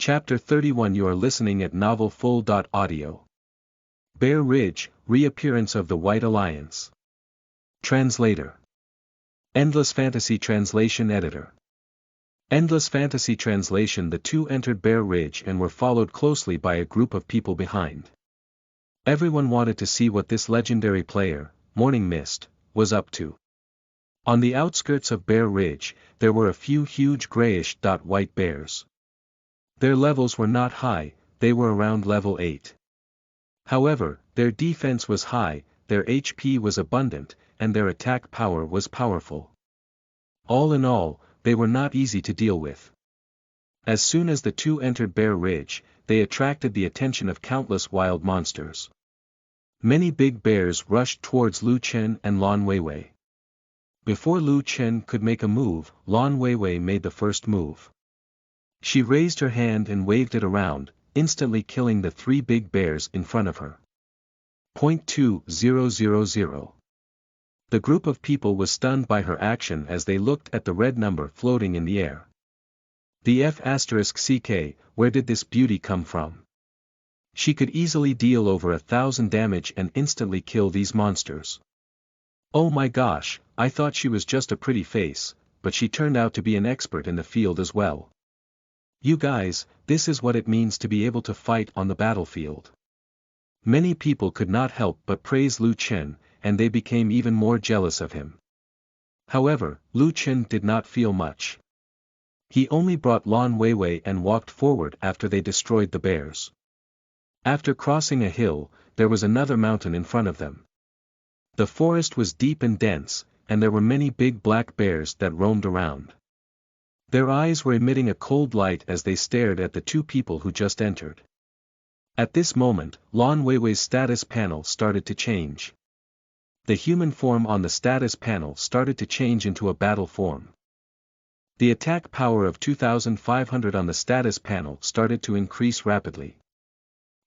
Chapter 31. You are listening at Novel Full. Audio. Bear Ridge, Reappearance of the White Alliance. Translator. Endless Fantasy Translation Editor. Endless Fantasy Translation. The two entered Bear Ridge and were followed closely by a group of people behind. Everyone wanted to see what this legendary player, Morning Mist, was up to. On the outskirts of Bear Ridge, there were a few huge grayish-white bears. Their levels were not high, they were around level 8. However, their defense was high, their HP was abundant, and their attack power was powerful. All in all, they were not easy to deal with. As soon as the two entered Bear Ridge, they attracted the attention of countless wild monsters. Many big bears rushed towards Lu Chen and Lan Weiwei. Before Lu Chen could make a move, Lan Weiwei made the first move. She raised her hand and waved it around, instantly killing the three big bears in front of her. 2000. The group of people was stunned by her action as they looked at the red number floating in the air. The F***CK, where did this beauty come from? She could easily deal over 1,000 damage and instantly kill these monsters. Oh my gosh, I thought she was just a pretty face, but she turned out to be an expert in the field as well. You guys, this is what it means to be able to fight on the battlefield. Many people could not help but praise Lu Chen, and they became even more jealous of him. However, Lu Chen did not feel much. He only brought Lan Weiwei and walked forward after they destroyed the bears. After crossing a hill, there was another mountain in front of them. The forest was deep and dense, and there were many big black bears that roamed around. Their eyes were emitting a cold light as they stared at the two people who just entered. At this moment, Lan Weiwei's status panel started to change. The human form on the status panel started to change into a battle form. The attack power of 2,500 on the status panel started to increase rapidly.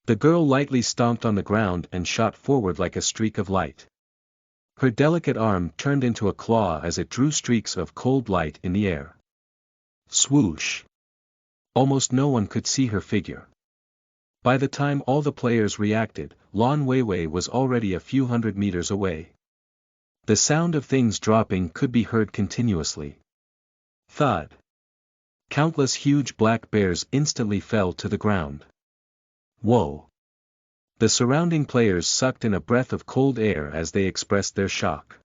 The girl lightly stomped on the ground and shot forward like a streak of light. Her delicate arm turned into a claw as it drew streaks of cold light in the air. Swoosh! Almost no one could see her figure. By the time all the players reacted, Lan Weiwei was already a few hundred meters away. The sound of things dropping could be heard continuously. Thud! Countless huge black bears instantly fell to the ground. Whoa! The surrounding players sucked in a breath of cold air as they expressed their shock.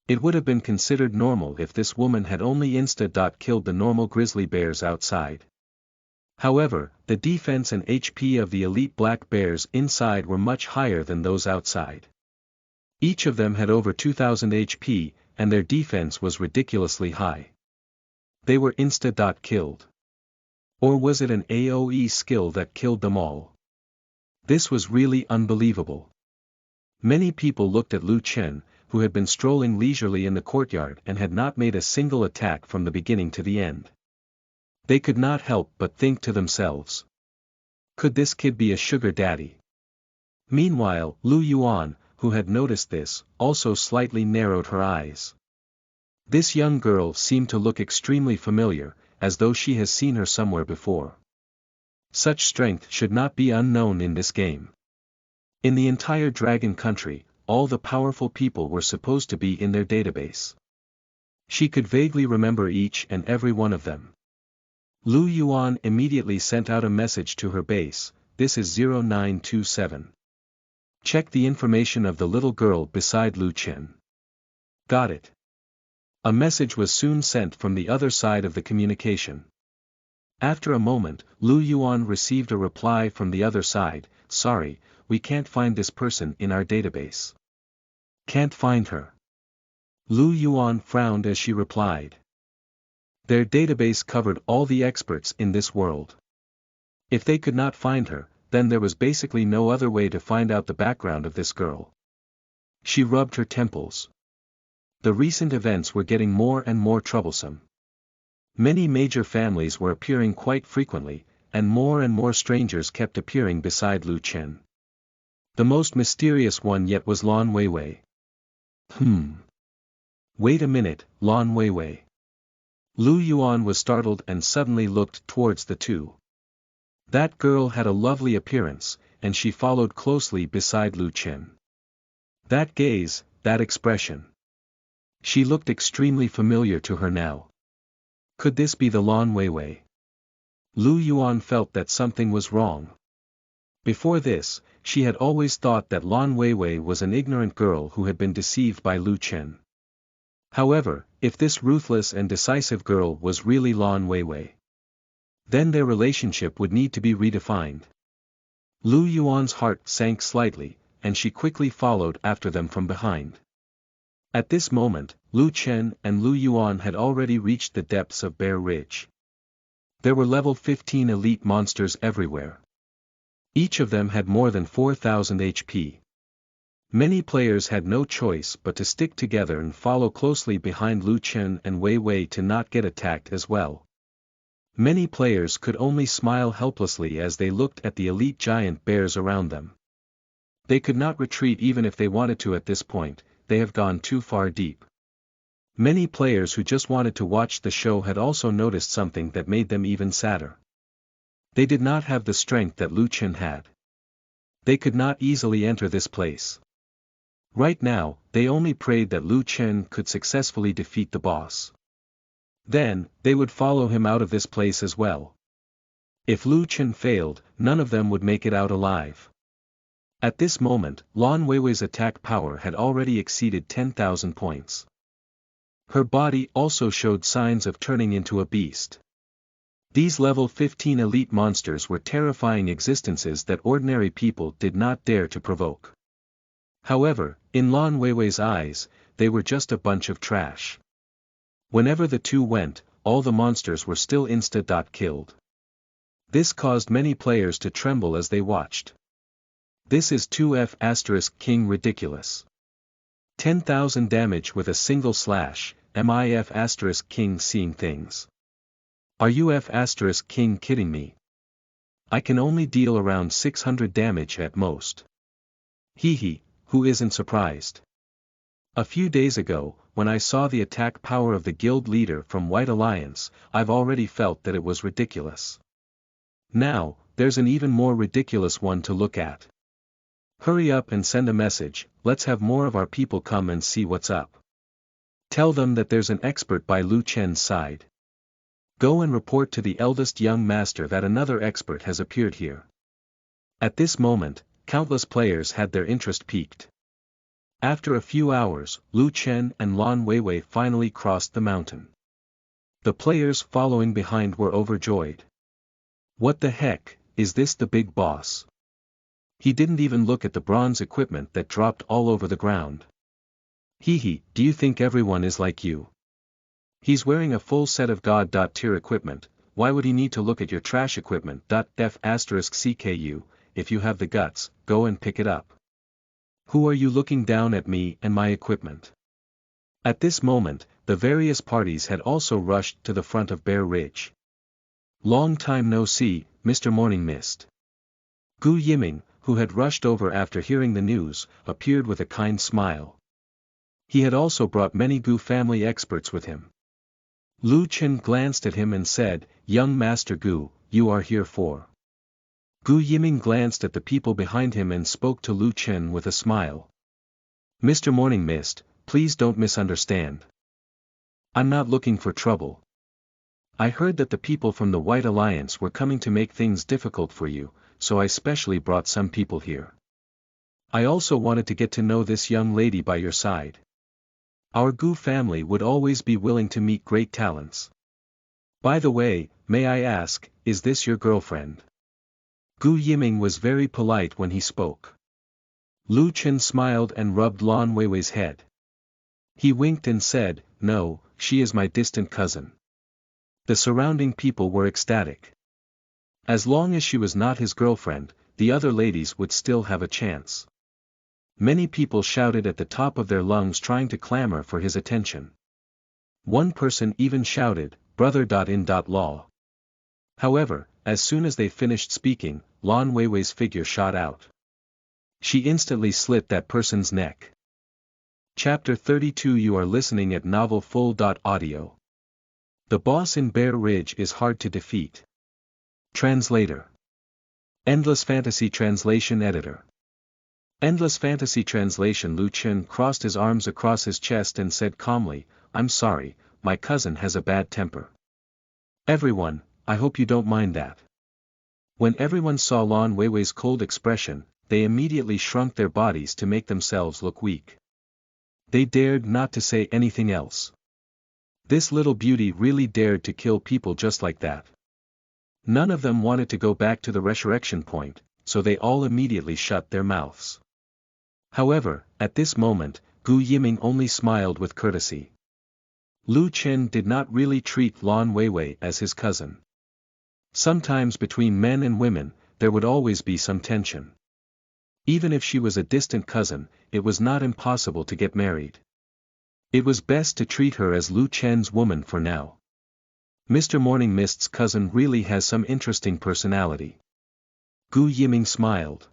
It would have been considered normal if this woman had only insta-killed the normal grizzly bears outside. However, the defense and HP of the elite black bears inside were much higher than those outside. Each of them had over 2,000 HP, and their defense was ridiculously high. They were insta-killed. Or was it an AoE skill that killed them all? This was really unbelievable. Many people looked at Lu Chen, who had been strolling leisurely in the courtyard and had not made a single attack from the beginning to the end. They could not help but think to themselves. Could this kid be a sugar daddy? Meanwhile, Lu Yuan, who had noticed this, also slightly narrowed her eyes. This young girl seemed to look extremely familiar, as though she has seen her somewhere before. Such strength should not be unknown in this game. In the entire Dragon Country, all the powerful people were supposed to be in their database. She could vaguely remember each and every one of them. Lu Yuan immediately sent out a message to her base, "This is 0927. Check the information of the little girl beside Lu Chen." Got it. A message was soon sent from the other side of the communication. After a moment, Lu Yuan received a reply from the other side, "Sorry, we can't find this person in our database." Can't find her. Lu Yuan frowned as she replied. Their database covered all the experts in this world. If they could not find her, then there was basically no other way to find out the background of this girl. She rubbed her temples. The recent events were getting more and more troublesome. Many major families were appearing quite frequently, and more strangers kept appearing beside Lu Chen. The most mysterious one yet was Lan Weiwei. Wait a minute, Lan Weiwei. Lu Yuan was startled and suddenly looked towards the two. That girl had a lovely appearance, and she followed closely beside Lu Chen. That gaze, that expression. She looked extremely familiar to her now. Could this be the Lan Weiwei? Lu Yuan felt that something was wrong. Before this, she had always thought that Lan Weiwei was an ignorant girl who had been deceived by Lu Chen. However, if this ruthless and decisive girl was really Lan Weiwei, then their relationship would need to be redefined. Lu Yuan's heart sank slightly, and she quickly followed after them from behind. At this moment, Lu Chen and Lu Yuan had already reached the depths of Bear Ridge. There were level 15 elite monsters everywhere. Each of them had more than 4,000 HP. Many players had no choice but to stick together and follow closely behind Lu Chen and Wei Wei to not get attacked as well. Many players could only smile helplessly as they looked at the elite giant bears around them. They could not retreat even if they wanted to at this point, they have gone too far deep. Many players who just wanted to watch the show had also noticed something that made them even sadder. They did not have the strength that Lu Chen had. They could not easily enter this place. Right now, they only prayed that Lu Chen could successfully defeat the boss. Then, they would follow him out of this place as well. If Lu Chen failed, none of them would make it out alive. At this moment, Lan Weiwei's attack power had already exceeded 10,000 points. Her body also showed signs of turning into a beast. These level 15 elite monsters were terrifying existences that ordinary people did not dare to provoke. However, in Lan Weiwei's eyes, they were just a bunch of trash. Whenever the two went, all the monsters were still insta-killed. This caused many players to tremble as they watched. This is 2F** King ridiculous. 10,000 damage with a single slash, MIF** King seeing things. Are you F** King kidding me? I can only deal around 600 damage at most. Hehe, who isn't surprised? A few days ago, when I saw the attack power of the guild leader from White Alliance, I've already felt that it was ridiculous. Now, there's an even more ridiculous one to look at. Hurry up and send a message, let's have more of our people come and see what's up. Tell them that there's an expert by Lu Chen's side. Go and report to the eldest young master that another expert has appeared here. At this moment, countless players had their interest piqued. After a few hours, Lu Chen and Lan Weiwei finally crossed the mountain. The players following behind were overjoyed. What the heck, is this the big boss? He didn't even look at the bronze equipment that dropped all over the ground. Hehe, do you think everyone is like you? He's wearing a full set of god-tier equipment, why would he need to look at your trash equipment? F***CKU, if you have the guts, go and pick it up. Who are you looking down at me and my equipment? At this moment, the various parties had also rushed to the front of Bear Ridge. Long time no see, Mr. Morning Mist. Gu Yiming, who had rushed over after hearing the news, appeared with a kind smile. He had also brought many Gu family experts with him. Lu Chen glanced at him and said, "Young Master Gu, you are here for." Gu Yiming glanced at the people behind him and spoke to Lu Chen with a smile. "Mr. Morning Mist, please don't misunderstand. I'm not looking for trouble. I heard that the people from the White Alliance were coming to make things difficult for you, so I specially brought some people here. I also wanted to get to know this young lady by your side. Our Gu family would always be willing to meet great talents. By the way, may I ask, is this your girlfriend?" Gu Yiming was very polite when he spoke. Lu Chen smiled and rubbed Lan Weiwei's head. He winked and said, "No, she is my distant cousin." The surrounding people were ecstatic. As long as she was not his girlfriend, the other ladies would still have a chance. Many people shouted at the top of their lungs trying to clamor for his attention. One person even shouted, "Brother.in.law." However, as soon as they finished speaking, Lan Weiwei's figure shot out. She instantly slit that person's neck. Chapter 32. You are listening at Novel Full. Audio. The boss in Bear Ridge is hard to defeat. Translator. Endless Fantasy Translation Editor. Endless Fantasy Translation. Lu Chen crossed his arms across his chest and said calmly, "I'm sorry, my cousin has a bad temper. Everyone, I hope you don't mind that." When everyone saw Lan Weiwei's cold expression, they immediately shrunk their bodies to make themselves look weak. They dared not to say anything else. This little beauty really dared to kill people just like that. None of them wanted to go back to the resurrection point, so they all immediately shut their mouths. However, at this moment, Gu Yiming only smiled with courtesy. Lu Chen did not really treat Lan Weiwei as his cousin. Sometimes between men and women, there would always be some tension. Even if she was a distant cousin, it was not impossible to get married. It was best to treat her as Lu Chen's woman for now. Mr. Morning Mist's cousin really has some interesting personality. Gu Yiming smiled.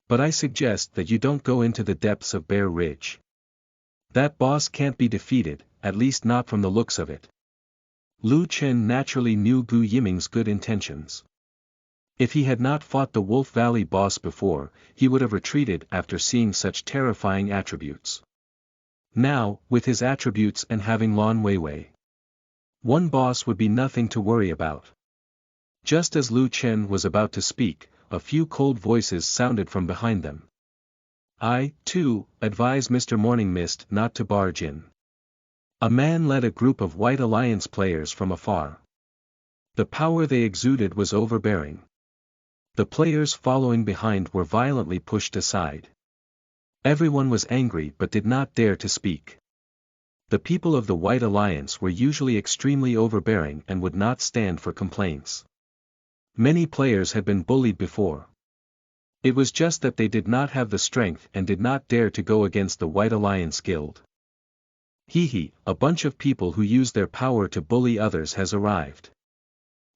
But I suggest that you don't go into the depths of Bear Ridge. That boss can't be defeated, at least not from the looks of it. Lu Chen naturally knew Gu Yiming's good intentions. If he had not fought the Wolf Valley boss before, he would have retreated after seeing such terrifying attributes. Now, with his attributes and having Lan Weiwei, one boss would be nothing to worry about. Just as Lu Chen was about to speak, a few cold voices sounded from behind them. "I, too, advise Mr. Morning Mist not to barge in." A man led a group of White Alliance players from afar. The power they exuded was overbearing. The players following behind were violently pushed aside. Everyone was angry but did not dare to speak. The people of the White Alliance were usually extremely overbearing and would not stand for complaints. Many players had been bullied before. It was just that they did not have the strength and did not dare to go against the White Alliance Guild. A bunch of people who use their power to bully others has arrived.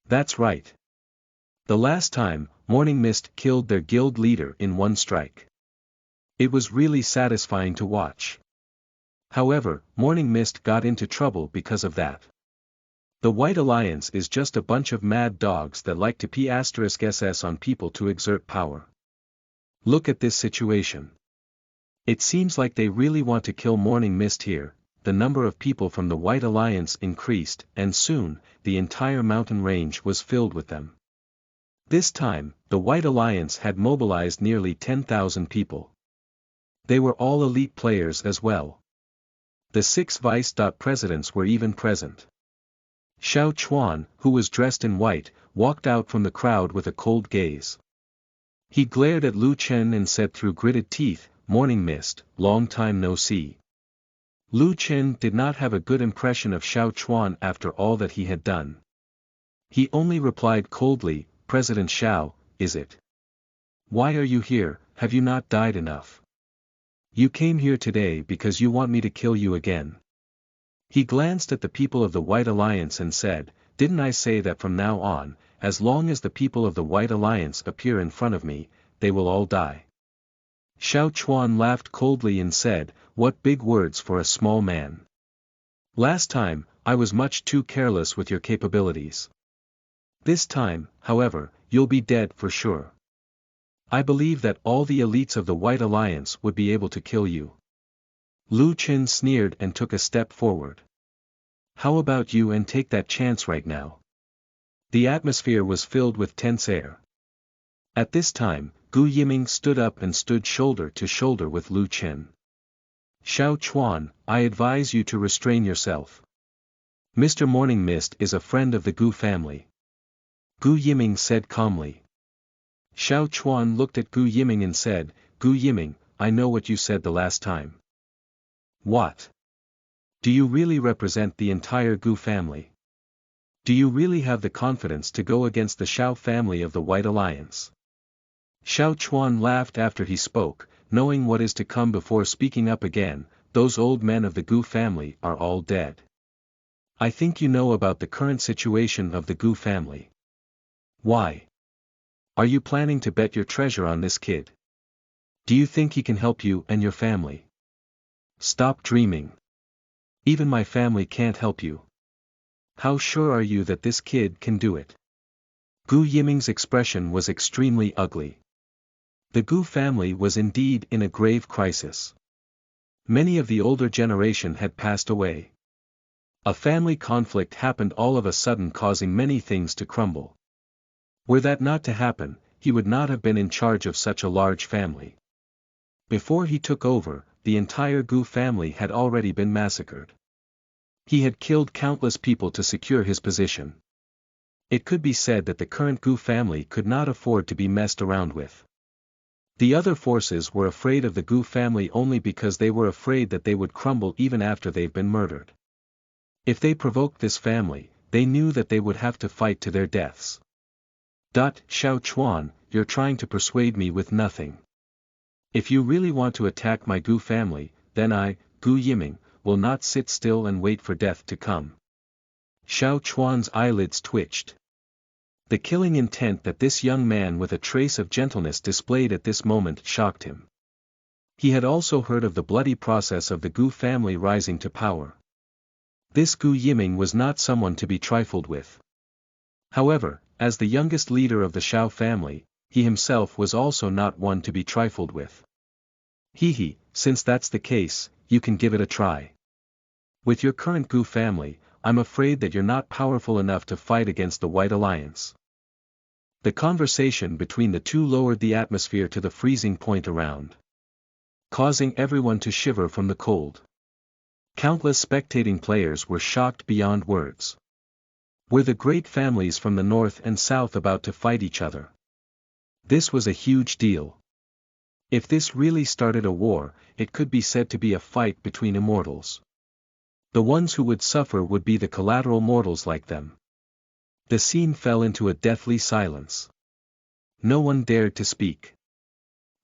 That's right. The last time, Morning Mist killed their guild leader in one strike. It was really satisfying to watch. However, Morning Mist got into trouble because of that. The White Alliance is just a bunch of mad dogs that like to *SS on people to exert power. Look at this situation. It seems like they really want to kill Morning Mist here. The number of people from the White Alliance increased, and soon, the entire mountain range was filled with them. This time, the White Alliance had mobilized nearly 10,000 people. They were all elite players as well. The 6 vice-presidents were even present. Xiao Chuan, who was dressed in white, walked out from the crowd with a cold gaze. He glared at Lu Chen and said through gritted teeth, "Morning Mist, long time no see." Lu Chen did not have a good impression of Xiao Chuan after all that he had done. He only replied coldly, "President Xiao, is it? Why are you here? Have you not died enough? You came here today because you want me to kill you again." He glanced at the people of the White Alliance and said, "Didn't I say that from now on, as long as the people of the White Alliance appear in front of me, they will all die?" Xiao Chuan laughed coldly and said, "What big words for a small man. Last time, I was much too careless with your capabilities. This time, however, you'll be dead for sure. I believe that all the elites of the White Alliance would be able to kill you." Lu Chen sneered and took a step forward. "How about you and take that chance right now?" The atmosphere was filled with tense air. At this time, Gu Yiming stood up and stood shoulder to shoulder with Lu Chen. "Xiao Chuan, I advise you to restrain yourself. Mr. Morning Mist is a friend of the Gu family," Gu Yiming said calmly. Xiao Chuan looked at Gu Yiming and said, "Gu Yiming, I know what you said the last time." "What? Do you really represent the entire Gu family? Do you really have the confidence to go against the Xiao family of the White Alliance?" Xiao Chuan laughed after he spoke, knowing what is to come before speaking up again. "Those old men of the Gu family are all dead. I think you know about the current situation of the Gu family. Why? Are you planning to bet your treasure on this kid? Do you think he can help you and your family? Stop dreaming. Even my family can't help you. How sure are you that this kid can do it?" Gu Yiming's expression was extremely ugly. The Gu family was indeed in a grave crisis. Many of the older generation had passed away. A family conflict happened all of a sudden, causing many things to crumble. Were that not to happen, he would not have been in charge of such a large family. Before he took over, the entire Gu family had already been massacred. He had killed countless people to secure his position. It could be said that the current Gu family could not afford to be messed around with. The other forces were afraid of the Gu family only because they were afraid that they would crumble even after they've been murdered. If they provoked this family, they knew that they would have to fight to their deaths. Xiao Chuan, you're trying to persuade me with nothing. If you really want to attack my Gu family, then I, Gu Yiming, will not sit still and wait for death to come. Xiao Chuan's eyelids twitched. The killing intent that this young man with a trace of gentleness displayed at this moment shocked him. He had also heard of the bloody process of the Gu family rising to power. This Gu Yiming was not someone to be trifled with. However, as the youngest leader of the Xiao family, he himself was also not one to be trifled with. Since that's the case, you can give it a try. With your current Gu family, I'm afraid that you're not powerful enough to fight against the White Alliance. The conversation between the two lowered the atmosphere to the freezing point around, causing everyone to shiver from the cold. Countless spectating players were shocked beyond words. Were the great families from the north and south about to fight each other? This was a huge deal. If this really started a war, it could be said to be a fight between immortals. The ones who would suffer would be the collateral mortals like them. The scene fell into a deathly silence. No one dared to speak.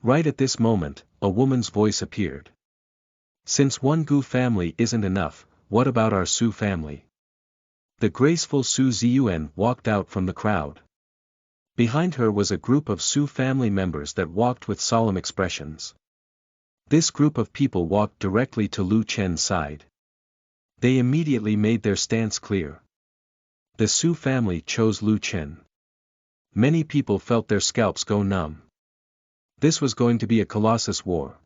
Right at this moment, a woman's voice appeared. Since one Gu family isn't enough, what about our Su family? The graceful Su Ziyuan walked out from the crowd. Behind her was a group of Su family members that walked with solemn expressions. This group of people walked directly to Lu Chen's side. They immediately made their stance clear. The Su family chose Lu Chen. Many people felt their scalps go numb. This was going to be a colossus war.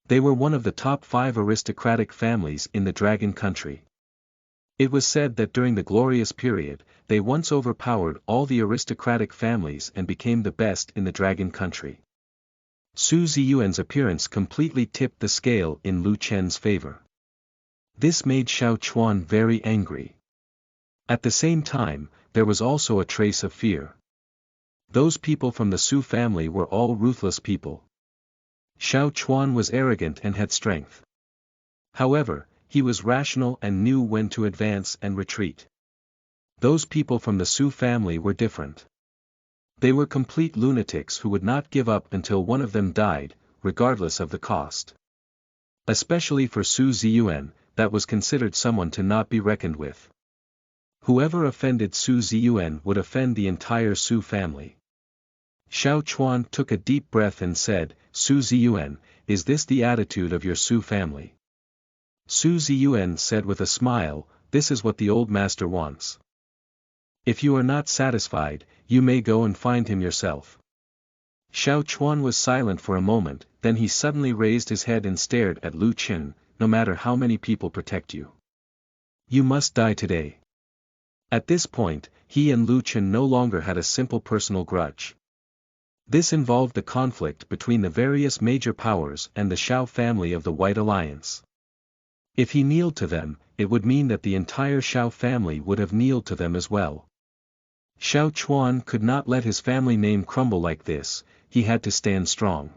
They were one of the top 5 aristocratic families in the Dragon Country. It was said that during the glorious period, they once overpowered all the aristocratic families and became the best in the Dragon Country. Su Ziyuan's appearance completely tipped the scale in Lu Chen's favor. This made Xiao Chuan very angry. At the same time, there was also a trace of fear. Those people from the Su family were all ruthless people. Xiao Chuan was arrogant and had strength. However, he was rational and knew when to advance and retreat. Those people from the Su family were different. They were complete lunatics who would not give up until one of them died, regardless of the cost. Especially for Su Ziyuan, that was considered someone to not be reckoned with. Whoever offended Su Ziyuan would offend the entire Su family. Xiao Chuan took a deep breath and said, Su Ziyuan, is this the attitude of your Su family? Su Ziyuan said with a smile, this is what the old master wants. If you are not satisfied, you may go and find him yourself. Xiao Chuan was silent for a moment, then he suddenly raised his head and stared at Lu Chen, no matter how many people protect you. You must die today. At this point, he and Lu Chen no longer had a simple personal grudge. This involved the conflict between the various major powers and the Xiao family of the White Alliance. If he kneeled to them, it would mean that the entire Xiao family would have kneeled to them as well. Xiao Chuan could not let his family name crumble like this, he had to stand strong.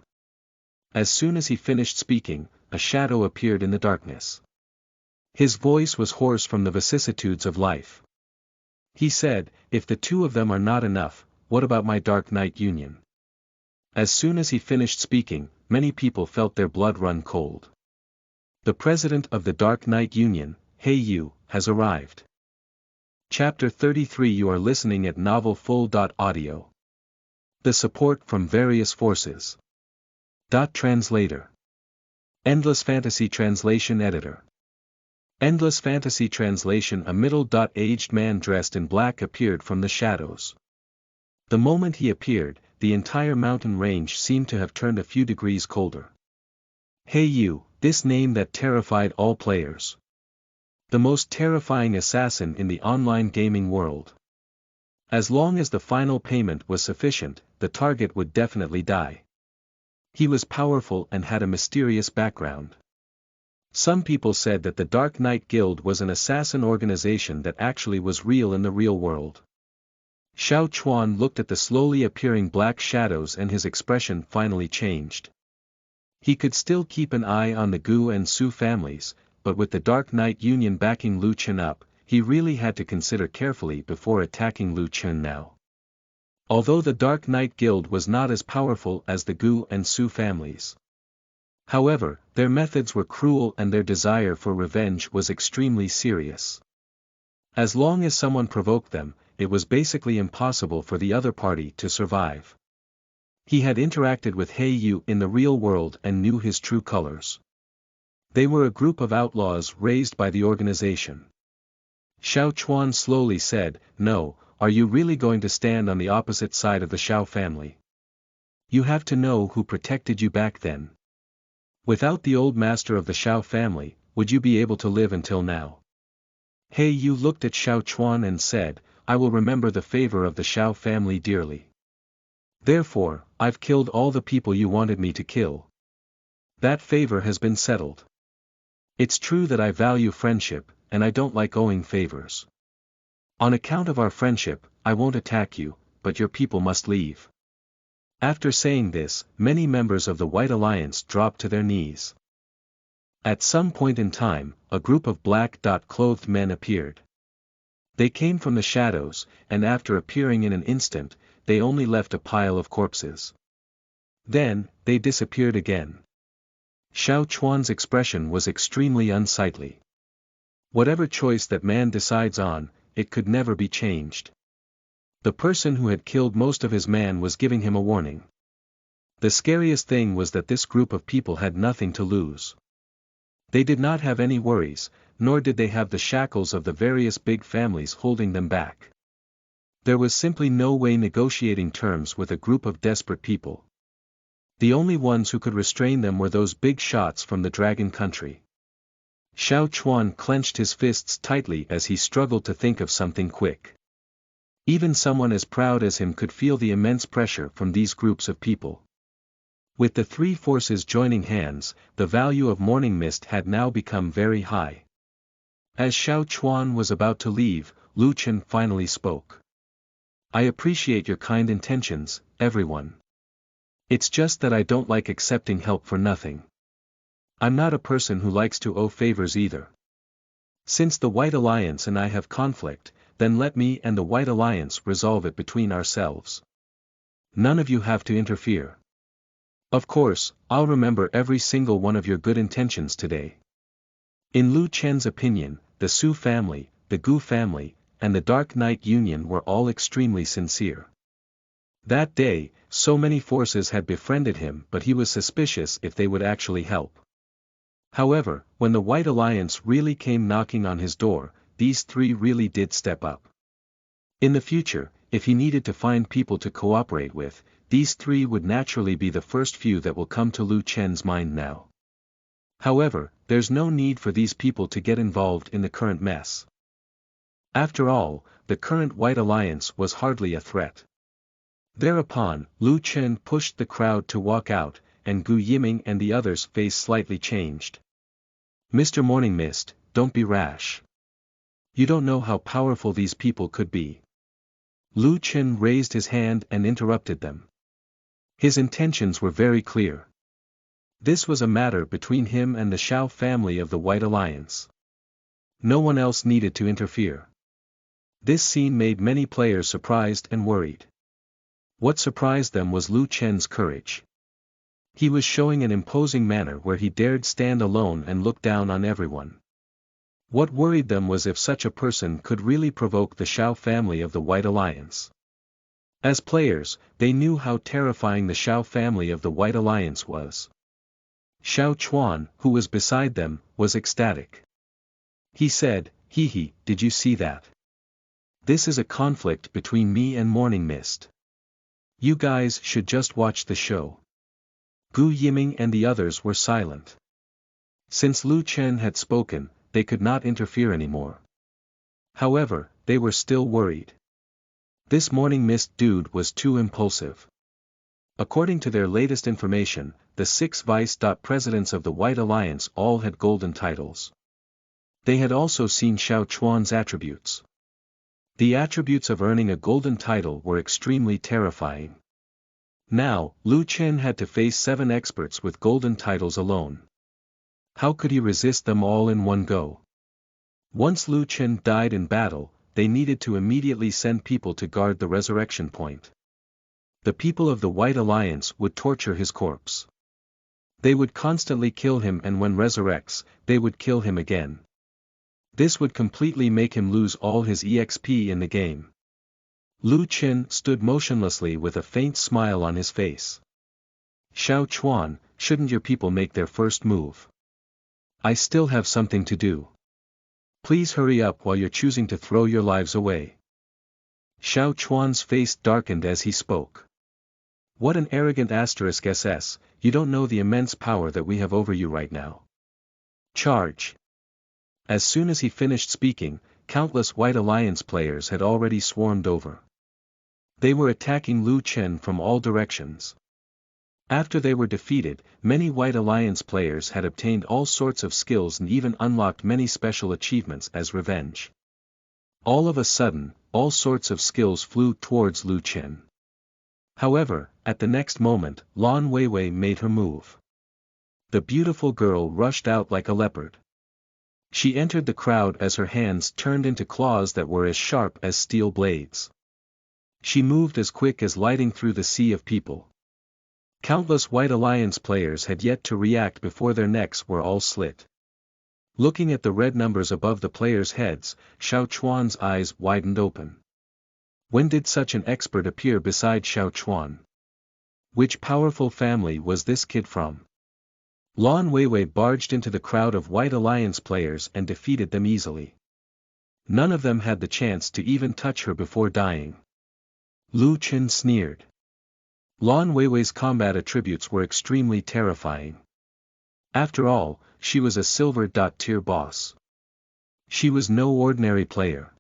As soon as he finished speaking, a shadow appeared in the darkness. His voice was hoarse from the vicissitudes of life. He said, if the two of them are not enough, what about my Dark Knight Union? As soon as he finished speaking, many people felt their blood run cold. The president of the Dark Knight Union, He Yu, has arrived. Chapter 33. You are listening at novelfull.audio. The support from various forces. Translator. Endless Fantasy Translation Editor. Endless Fantasy Translation. A middle-aged man dressed in black appeared from the shadows. The moment he appeared, the entire mountain range seemed to have turned a few degrees colder. Hey you, this name that terrified all players. The most terrifying assassin in the online gaming world. As long as the final payment was sufficient, the target would definitely die. He was powerful and had a mysterious background. Some people said that the Dark Knight Guild was an assassin organization that actually was real in the real world. Xiao Chuan looked at the slowly appearing black shadows and his expression finally changed. He could still keep an eye on the Gu and Su families, but with the Dark Knight Union backing Lu Chen up, he really had to consider carefully before attacking Lu Chen now. Although the Dark Knight Guild was not as powerful as the Gu and Su families. However, their methods were cruel and their desire for revenge was extremely serious. As long as someone provoked them, it was basically impossible for the other party to survive. He had interacted with He Yu in the real world and knew his true colors. They were a group of outlaws raised by the organization. Xiao Chuan slowly said, "No, are you really going to stand on the opposite side of the Xiao family? You have to know who protected you back then. Without the old master of the Xiao family, would you be able to live until now?" He Yu looked at Xiao Chuan and said, "I will remember the favor of the Xiao family dearly. Therefore, I've killed all the people you wanted me to kill. That favor has been settled. It's true that I value friendship, and I don't like owing favors. On account of our friendship, I won't attack you, but your people must leave." After saying this, many members of the White Alliance dropped to their knees. At some point in time, a group of black-clothed men appeared. They came from the shadows, and after appearing in an instant, they only left a pile of corpses. Then, they disappeared again. Xiao Chuan's expression was extremely unsightly. Whatever choice that man decides on, it could never be changed. The person who had killed most of his men was giving him a warning. The scariest thing was that this group of people had nothing to lose. They did not have any worries, nor did they have the shackles of the various big families holding them back. There was simply no way negotiating terms with a group of desperate people. The only ones who could restrain them were those big shots from the Dragon Country. Xiao Chuan clenched his fists tightly as he struggled to think of something quick. Even someone as proud as him could feel the immense pressure from these groups of people. With the three forces joining hands, the value of Morning Mist had now become very high. As Xiao Chuan was about to leave, Lu Chen finally spoke. "I appreciate your kind intentions, everyone. It's just that I don't like accepting help for nothing. I'm not a person who likes to owe favors either. Since the White Alliance and I have conflict, then let me and the White Alliance resolve it between ourselves. None of you have to interfere. Of course, I'll remember every single one of your good intentions today." In Lu Chen's opinion, the Su family, the Gu family, and the Dark Knight Union were all extremely sincere. That day, so many forces had befriended him, but he was suspicious if they would actually help. However, when the White Alliance really came knocking on his door, these three really did step up. In the future, if he needed to find people to cooperate with, these three would naturally be the first few that will come to Lu Chen's mind now. However, there's no need for these people to get involved in the current mess. After all, the current White Alliance was hardly a threat. Thereupon, Lu Chen pushed the crowd to walk out, and Gu Yiming and the others' face slightly changed. "Mr. Morning Mist, don't be rash. You don't know how powerful these people could be." Lu Chen raised his hand and interrupted them. His intentions were very clear. This was a matter between him and the Xiao family of the White Alliance. No one else needed to interfere. This scene made many players surprised and worried. What surprised them was Lu Chen's courage. He was showing an imposing manner where he dared stand alone and look down on everyone. What worried them was if such a person could really provoke the Xiao family of the White Alliance. As players, they knew how terrifying the Xiao family of the White Alliance was. Xiao Chuan, who was beside them, was ecstatic. He said, "Hee, did you see that? This is a conflict between me and Morning Mist. You guys should just watch the show. Gu Yiming and the others were silent. Since Lu Chen had spoken, they could not interfere anymore. However, they were still worried. This morning mist dude was too impulsive. According to their latest information, the 6 vice-presidents of the White Alliance all had golden titles. They had also seen Xiao Chuan's attributes. The attributes of earning a golden title were extremely terrifying. Now, Lu Chen had to face 7 experts with golden titles alone. How could he resist them all in one go? Once Lu Chen died in battle, they needed to immediately send people to guard the resurrection point. The people of the White Alliance would torture his corpse. They would constantly kill him, and when resurrects, they would kill him again. This would completely make him lose all his EXP in the game. Lu Chen stood motionlessly with a faint smile on his face. Xiao Chuan, shouldn't your people make their first move? I still have something to do. Please hurry up while you're choosing to throw your lives away. Xiao Chuan's face darkened as he spoke. What an arrogant *SS, you don't know the immense power that we have over you right now. Charge. As soon as he finished speaking, countless White Alliance players had already swarmed over. They were attacking Lu Chen from all directions. After they were defeated, many White Alliance players had obtained all sorts of skills and even unlocked many special achievements as revenge. All of a sudden, all sorts of skills flew towards Lu Chen. However, at the next moment, Lan Weiwei made her move. The beautiful girl rushed out like a leopard. She entered the crowd as her hands turned into claws that were as sharp as steel blades. She moved as quick as lightning through the sea of people. Countless White Alliance players had yet to react before their necks were all slit. Looking at the red numbers above the players' heads, Xiao Chuan's eyes widened open. When did such an expert appear beside Xiao Chuan? Which powerful family was this kid from? Lan Weiwei barged into the crowd of White Alliance players and defeated them easily. None of them had the chance to even touch her before dying. Lu Chen sneered. Lan Weiwei's combat attributes were extremely terrifying. After all, she was a silver-tier boss. She was no ordinary player.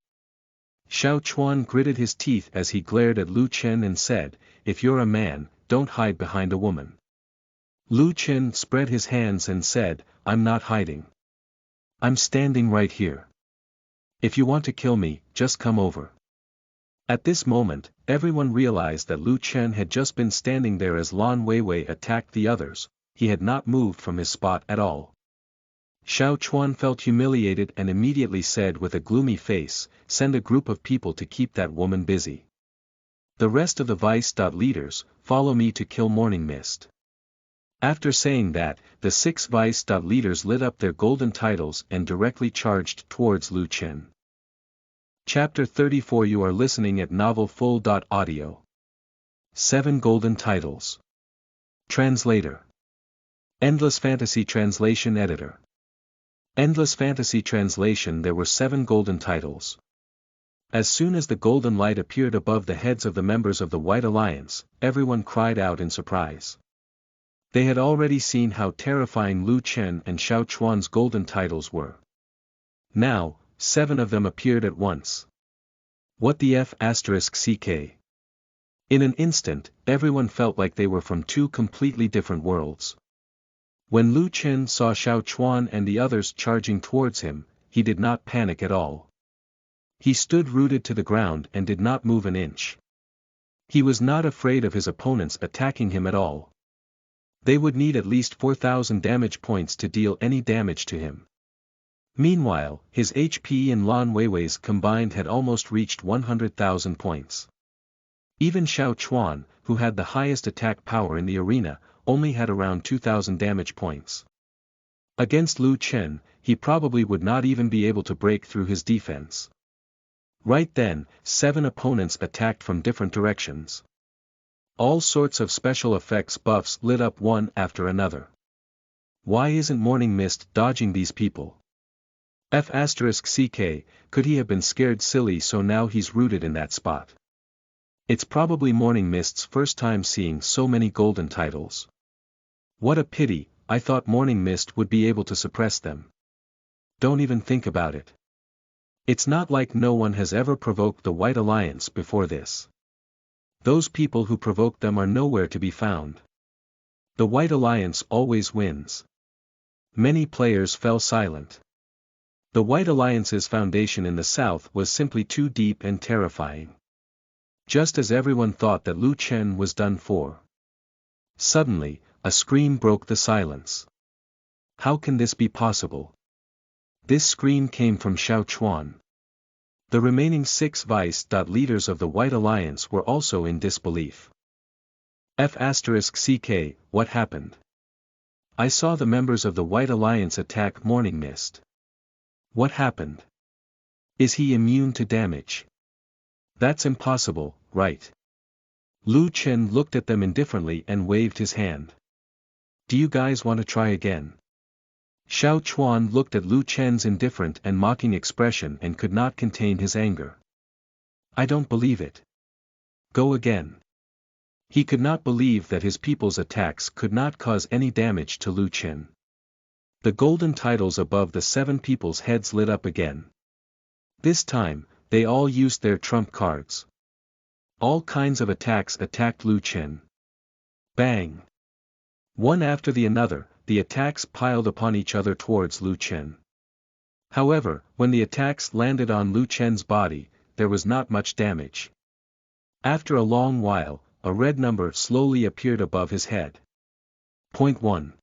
Xiao Chuan gritted his teeth as he glared at Lu Chen and said, "If you're a man, don't hide behind a woman." Lu Chen spread his hands and said, "I'm not hiding. I'm standing right here. If you want to kill me, just come over." At this moment, everyone realized that Lu Chen had just been standing there as Lan Weiwei attacked the others. He had not moved from his spot at all. Xiao Chuan felt humiliated and immediately said with a gloomy face, "Send a group of people to keep that woman busy. The rest of the vice-leaders, follow me to kill Morning Mist." After saying that, the 6 vice-leaders lit up their golden titles and directly charged towards Lu Chen. Chapter 34. You are listening at novelfull.audio. 7 golden titles. Translator. Endless Fantasy Translation Editor. Endless Fantasy Translation. There were 7 golden titles. As soon as the golden light appeared above the heads of the members of the White Alliance, everyone cried out in surprise. They had already seen how terrifying Lu Chen and Xiao Chuan's golden titles were. Now, 7 of them appeared at once. What the **CK? In an instant, everyone felt like they were from 2 completely different worlds. When Lu Chen saw Xiao Chuan and the others charging towards him, he did not panic at all. He stood rooted to the ground and did not move an inch. He was not afraid of his opponents attacking him at all. They would need at least 4,000 damage points to deal any damage to him. Meanwhile, his HP and Lan Weiwei's combined had almost reached 100,000 points. Even Xiao Chuan, who had the highest attack power in the arena, only had around 2,000 damage points. Against Lu Chen, he probably would not even be able to break through his defense. Right then, 7 opponents attacked from different directions. All sorts of special effects buffs lit up one after another. Why isn't Morning Mist dodging these people? **CK, could he have been scared silly, so now he's rooted in that spot? It's probably Morning Mist's first time seeing so many golden titles. What a pity, I thought Morning Mist would be able to suppress them. Don't even think about it. It's not like no one has ever provoked the White Alliance before this. Those people who provoked them are nowhere to be found. The White Alliance always wins. Many players fell silent. The White Alliance's foundation in the south was simply too deep and terrifying. Just as everyone thought that Lu Chen was done for. Suddenly, a scream broke the silence. How can this be possible? This scream came from Xiao Chuan. The remaining 6 vice-leaders of the White Alliance were also in disbelief. F***CK, what happened? I saw the members of the White Alliance attack Morning Mist. What happened? Is he immune to damage? That's impossible, right? Lu Chen looked at them indifferently and waved his hand. Do you guys want to try again? Xiao Chuan looked at Lu Chen's indifferent and mocking expression and could not contain his anger. I don't believe it. Go again. He could not believe that his people's attacks could not cause any damage to Lu Chen. The golden titles above the 7 people's heads lit up again. This time, they all used their trump cards. All kinds of attacks attacked Lu Chen. Bang! One after the another, the attacks piled upon each other towards Lu Chen. However, when the attacks landed on Lu Chen's body, there was not much damage. After a long while, a red number slowly appeared above his head. Point 1.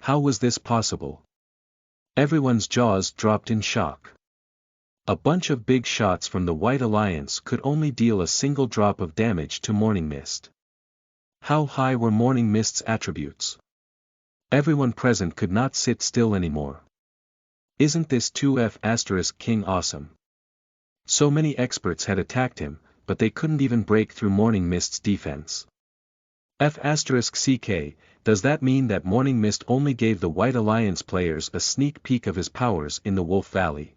How was this possible? Everyone's jaws dropped in shock. A bunch of big shots from the White Alliance could only deal a single drop of damage to Morning Mist. How high were Morning Mist's attributes? Everyone present could not sit still anymore. Isn't this 2F** King awesome? So many experts had attacked him, but they couldn't even break through Morning Mist's defense. F***CK, does that mean that Morning Mist only gave the White Alliance players a sneak peek of his powers in the Wolf Valley?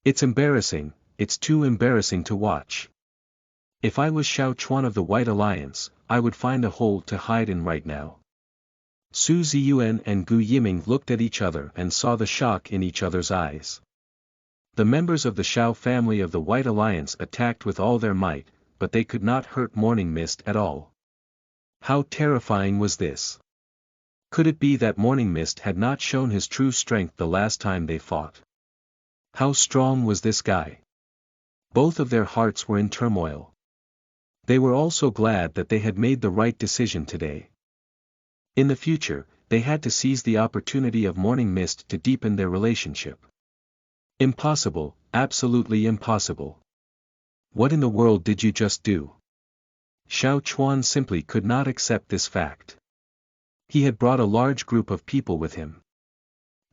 It's embarrassing, it's too embarrassing to watch. If I was Xiao Chuan of the White Alliance, I would find a hole to hide in right now. Su Ziyuan and Gu Yiming looked at each other and saw the shock in each other's eyes. The members of the Xiao family of the White Alliance attacked with all their might, but they could not hurt Morning Mist at all. How terrifying was this? Could it be that Morning Mist had not shown his true strength the last time they fought? How strong was this guy? Both of their hearts were in turmoil. They were also glad that they had made the right decision today. In the future, they had to seize the opportunity of Morning Mist to deepen their relationship. Impossible, absolutely impossible. What in the world did you just do? Xiao Chuan simply could not accept this fact. He had brought a large group of people with him.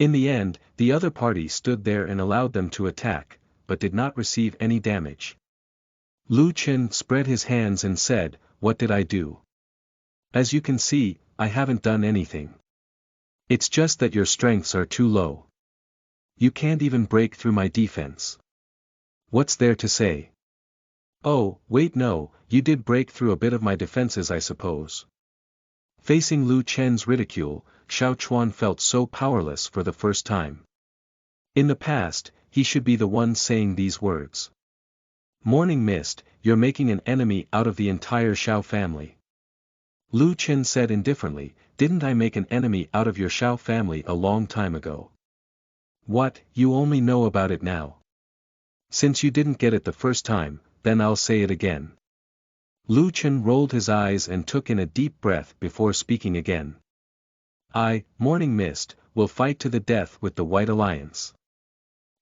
In the end, the other party stood there and allowed them to attack, but did not receive any damage. Lu Chen spread his hands and said, "What did I do? As you can see, I haven't done anything. It's just that your strengths are too low. You can't even break through my defense. What's there to say? Oh, wait, no, you did break through a bit of my defenses, I suppose." Facing Lu Chen's ridicule, Xiao Chuan felt so powerless for the first time. In the past, he should be the one saying these words. Morning Mist, you're making an enemy out of the entire Xiao family. Lu Chen said indifferently, didn't I make an enemy out of your Xiao family a long time ago? What, you only know about it now? Since you didn't get it the first time, then I'll say it again. Lu Chen rolled his eyes and took in a deep breath before speaking again. I, Morning Mist, will fight to the death with the White Alliance.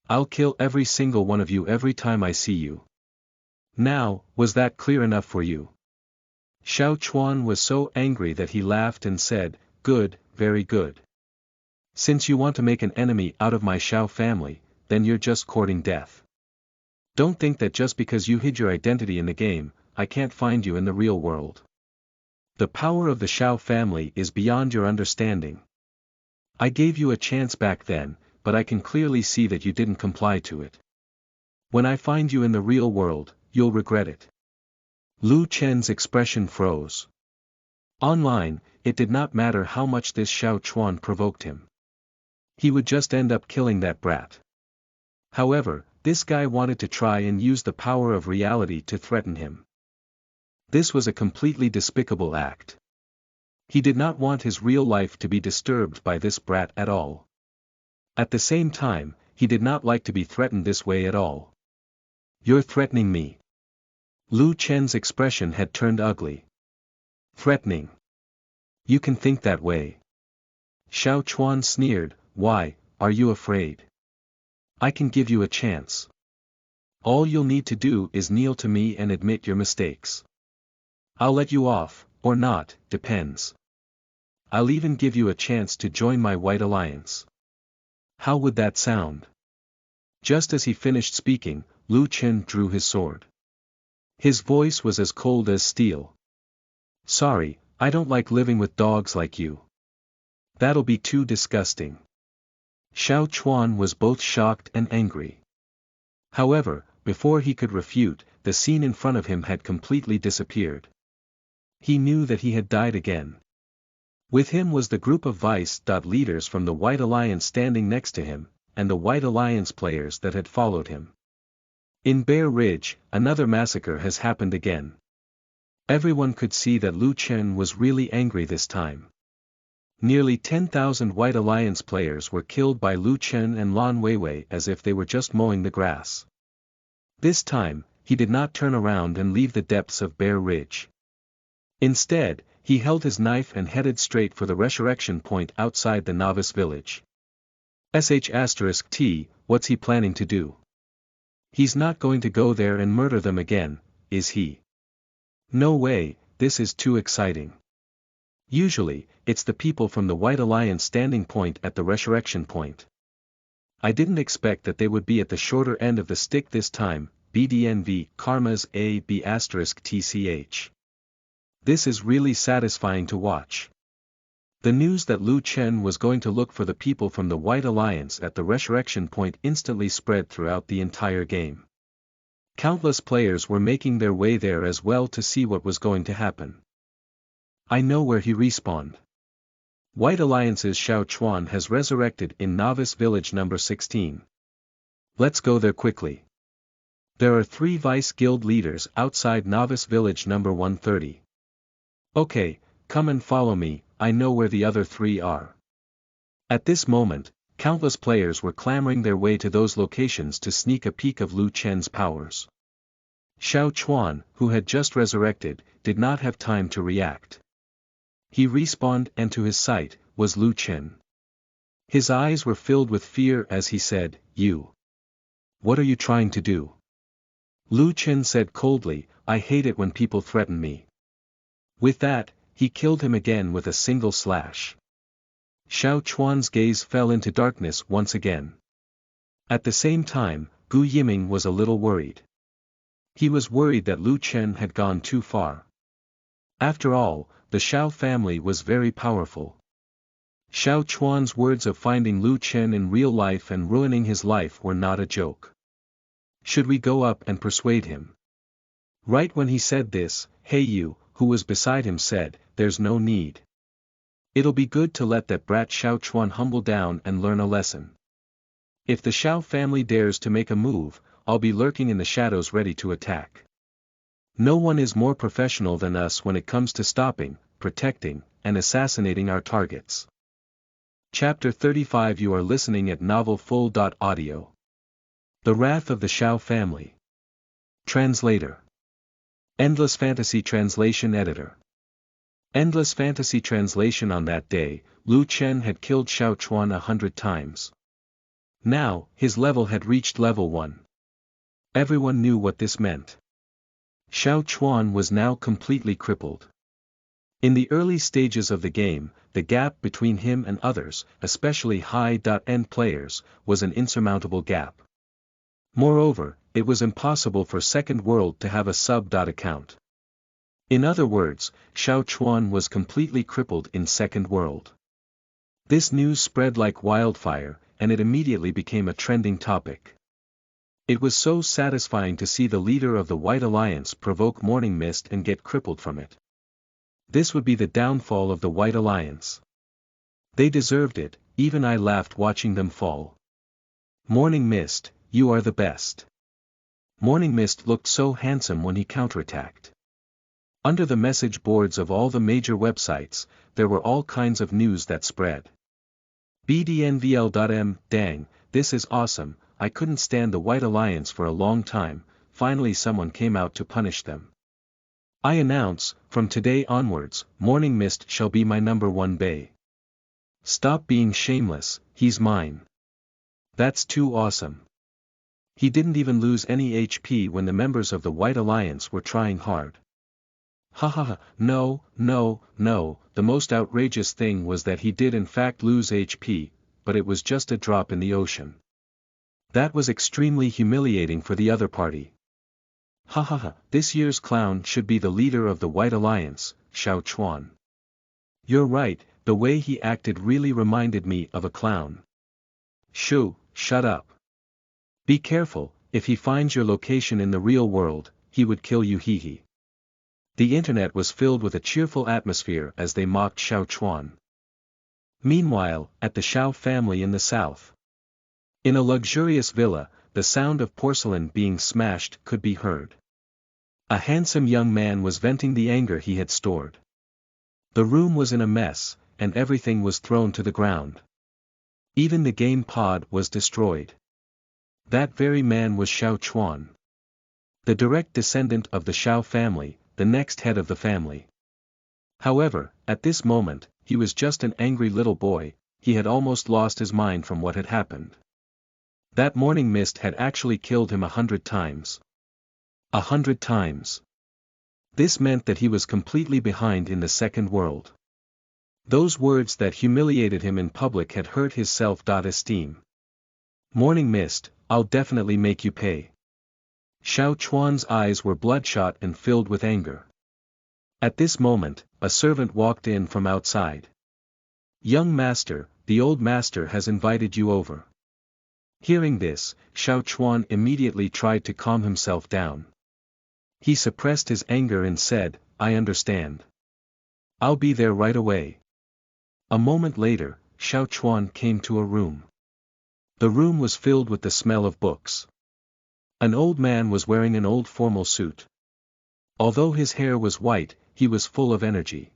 I'll kill every single one of you every time I see you. Now, was that clear enough for you? Xiao Chuan was so angry that he laughed and said, "Good, very good. Since you want to make an enemy out of my Xiao family, then you're just courting death. Don't think that just because you hid your identity in the game, I can't find you in the real world. The power of the Xiao family is beyond your understanding. I gave you a chance back then, but I can clearly see that you didn't comply to it. When I find you in the real world, you'll regret it." Lu Chen's expression froze. Online, it did not matter how much this Xiao Chuan provoked him. He would just end up killing that brat. However, this guy wanted to try and use the power of reality to threaten him. This was a completely despicable act. He did not want his real life to be disturbed by this brat at all. At the same time, he did not like to be threatened this way at all. You're threatening me. Lu Chen's expression had turned ugly. Threatening. You can think that way. Xiao Chuan sneered, why, are you afraid? I can give you a chance. All you'll need to do is kneel to me and admit your mistakes. I'll let you off, or not, depends. I'll even give you a chance to join my White Alliance. How would that sound? Just as he finished speaking, Lu Chen drew his sword. His voice was as cold as steel. Sorry, I don't like living with dogs like you. That'll be too disgusting. Xiao Chuan was both shocked and angry. However, before he could refute, the scene in front of him had completely disappeared. He knew that he had died again. With him was the group of Vice leaders from the White Alliance standing next to him, and the White Alliance players that had followed him. In Bear Ridge, another massacre has happened again. Everyone could see that Lu Chen was really angry this time. Nearly 10,000 White Alliance players were killed by Lu Chen and Lan Weiwei as if they were just mowing the grass. This time, he did not turn around and leave the depths of Bear Ridge. Instead, he held his knife and headed straight for the resurrection point outside the novice village. *T, what's he planning to do? He's not going to go there and murder them again, is he? No way, this is too exciting. Usually, it's the people from the White Alliance standing point at the resurrection point. I didn't expect that they would be at the shorter end of the stick this time, BDNV, Karma's A**TCH. This is really satisfying to watch. The news that Lu Chen was going to look for the people from the White Alliance at the resurrection point instantly spread throughout the entire game. Countless players were making their way there as well to see what was going to happen. I know where he respawned. White Alliance's Xiao Chuan has resurrected in Novice Village number 16. Let's go there quickly. There are 3 Vice Guild leaders outside Novice Village number 130. Okay, come and follow me, I know where the other 3 are. At this moment, countless players were clamoring their way to those locations to sneak a peek of Lu Chen's powers. Xiao Chuan, who had just resurrected, did not have time to react. He respawned and to his sight, was Lu Chen. His eyes were filled with fear as he said, You. What are you trying to do? Lu Chen said coldly, I hate it when people threaten me. With that, he killed him again with a single slash. Xiao Chuan's gaze fell into darkness once again. At the same time, Gu Yiming was a little worried. He was worried that Lu Chen had gone too far. After all, the Xiao family was very powerful. Xiao Chuan's words of finding Lu Chen in real life and ruining his life were not a joke. Should we go up and persuade him? Right when he said this, Hey Yu, who was beside him said, There's no need. It'll be good to let that brat Xiao Chuan humble down and learn a lesson. If the Xiao family dares to make a move, I'll be lurking in the shadows ready to attack. No one is more professional than us when it comes to stopping, protecting, and assassinating our targets. Chapter 35 You are listening at novelfull.audio. The Wrath of the Xiao Family. Translator. Endless Fantasy Translation Editor. Endless Fantasy Translation On that day, Lu Chen had killed Xiao Chuan 100 times. Now, his level had reached level 1. Everyone knew what this meant. Xiao Chuan was now completely crippled. In the early stages of the game, the gap between him and others, especially high-end players, was an insurmountable gap. Moreover, it was impossible for Second World to have a sub-account. In other words, Xiao Chuan was completely crippled in Second World. This news spread like wildfire, and it immediately became a trending topic. It was so satisfying to see the leader of the White Alliance provoke Morning Mist and get crippled from it. This would be the downfall of the White Alliance. They deserved it, even I laughed watching them fall. Morning Mist, you are the best. Morning Mist looked so handsome when he counterattacked. Under the message boards of all the major websites, there were all kinds of news that spread. BDNVL.M, dang, this is awesome, I couldn't stand the White Alliance for a long time, finally someone came out to punish them. I announce, from today onwards, Morning Mist shall be my #1 bae. Stop being shameless, he's mine. That's too awesome. He didn't even lose any HP when the members of the White Alliance were trying hard. Hahaha, no, the most outrageous thing was that he did in fact lose HP, but it was just a drop in the ocean. That was extremely humiliating for the other party. Hahaha, this year's clown should be the leader of the White Alliance, Xiao Chuan. You're right, the way he acted really reminded me of a clown. Shoo, shut up. Be careful, if he finds your location in the real world, he would kill you hee. The internet was filled with a cheerful atmosphere as they mocked Xiao Chuan. Meanwhile, at the Xiao family in the south. In a luxurious villa, the sound of porcelain being smashed could be heard. A handsome young man was venting the anger he had stored. The room was in a mess, and everything was thrown to the ground. Even the game pod was destroyed. That very man was Xiao Chuan. The direct descendant of the Xiao family, the next head of the family. However, at this moment, he was just an angry little boy, he had almost lost his mind from what had happened. That Morning Mist had actually killed him 100 times. 100 times. This meant that he was completely behind in the second world. Those words that humiliated him in public had hurt his self-esteem. Morning Mist, I'll definitely make you pay. Xiao Chuan's eyes were bloodshot and filled with anger. At this moment, a servant walked in from outside. Young master, the old master has invited you over. Hearing this, Xiao Chuan immediately tried to calm himself down. He suppressed his anger and said, I understand. I'll be there right away. A moment later, Xiao Chuan came to a room. The room was filled with the smell of books. An old man was wearing an old formal suit. Although his hair was white, he was full of energy.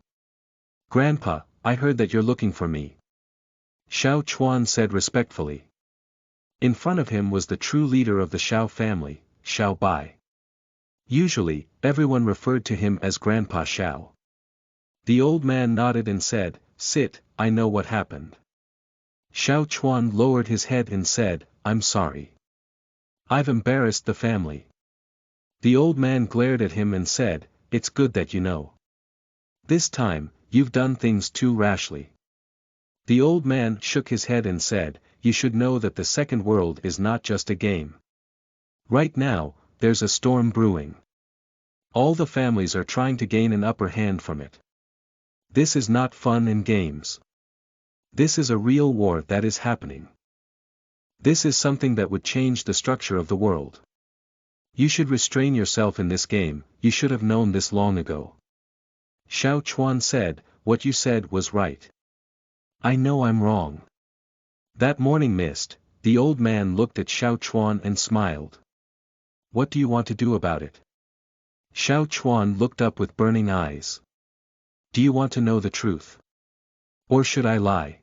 Grandpa, I heard that you're looking for me. Xiao Chuan said respectfully. In front of him was the true leader of the Xiao family, Xiao Bai. Usually, everyone referred to him as Grandpa Xiao. The old man nodded and said, sit, I know what happened. Xiao Chuan lowered his head and said, I'm sorry. I've embarrassed the family. The old man glared at him and said, it's good that you know. This time, you've done things too rashly. The old man shook his head and said, you should know that the second world is not just a game. Right now, there's a storm brewing. All the families are trying to gain an upper hand from it. This is not fun and games. This is a real war that is happening. This is something that would change the structure of the world. You should restrain yourself in this game, you should have known this long ago. Xiao Chuan said, what you said was right. I know I'm wrong. That Morning Mist, the old man looked at Xiao Chuan and smiled. What do you want to do about it? Xiao Chuan looked up with burning eyes. Do you want to know the truth? Or should I lie?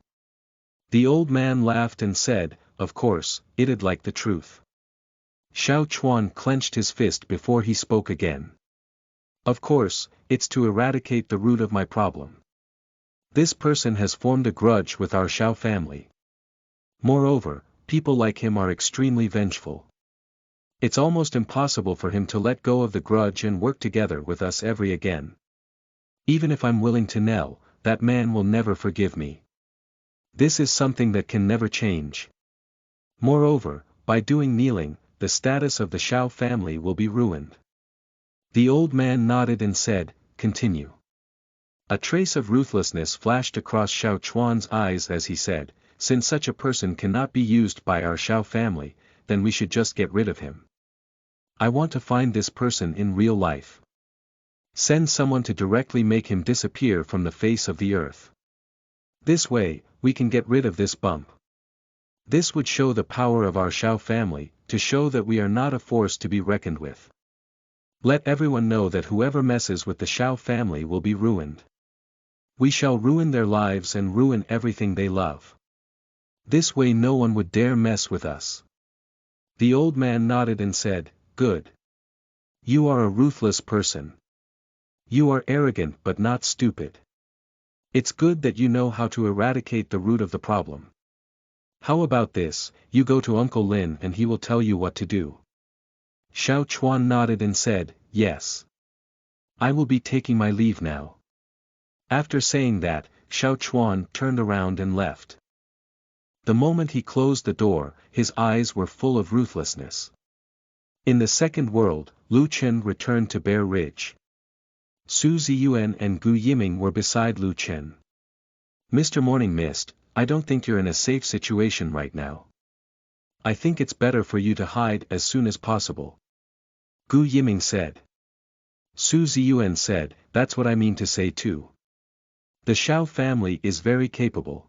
The old man laughed and said, of course, it'd like the truth. Xiao Chuan clenched his fist before he spoke again. Of course, it's to eradicate the root of my problem. This person has formed a grudge with our Xiao family. Moreover, people like him are extremely vengeful. It's almost impossible for him to let go of the grudge and work together with us ever again. Even if I'm willing to kneel, that man will never forgive me. This is something that can never change. Moreover, by doing kneeling, the status of the Xiao family will be ruined. The old man nodded and said, continue. A trace of ruthlessness flashed across Xiao Chuan's eyes as he said, since such a person cannot be used by our Xiao family, then we should just get rid of him. I want to find this person in real life. Send someone to directly make him disappear from the face of the earth. This way, we can get rid of this bump. This would show the power of our Shao family, to show that we are not a force to be reckoned with. Let everyone know that whoever messes with the Shao family will be ruined. We shall ruin their lives and ruin everything they love. This way no one would dare mess with us. The old man nodded and said, "Good. You are a ruthless person. You are arrogant but not stupid. It's good that you know how to eradicate the root of the problem. How about this, you go to Uncle Lin and he will tell you what to do." Xiao Chuan nodded and said, "Yes. I will be taking my leave now." After saying that, Xiao Chuan turned around and left. The moment he closed the door, his eyes were full of ruthlessness. In the second world, Lu Chen returned to Bear Ridge. Su Ziyuan and Gu Yiming were beside Lu Chen. "Mr. Morning Mist, I don't think you're in a safe situation right now. I think it's better for you to hide as soon as possible," Gu Yiming said. Su Ziyuan said, "That's what I mean to say too. The Shao family is very capable.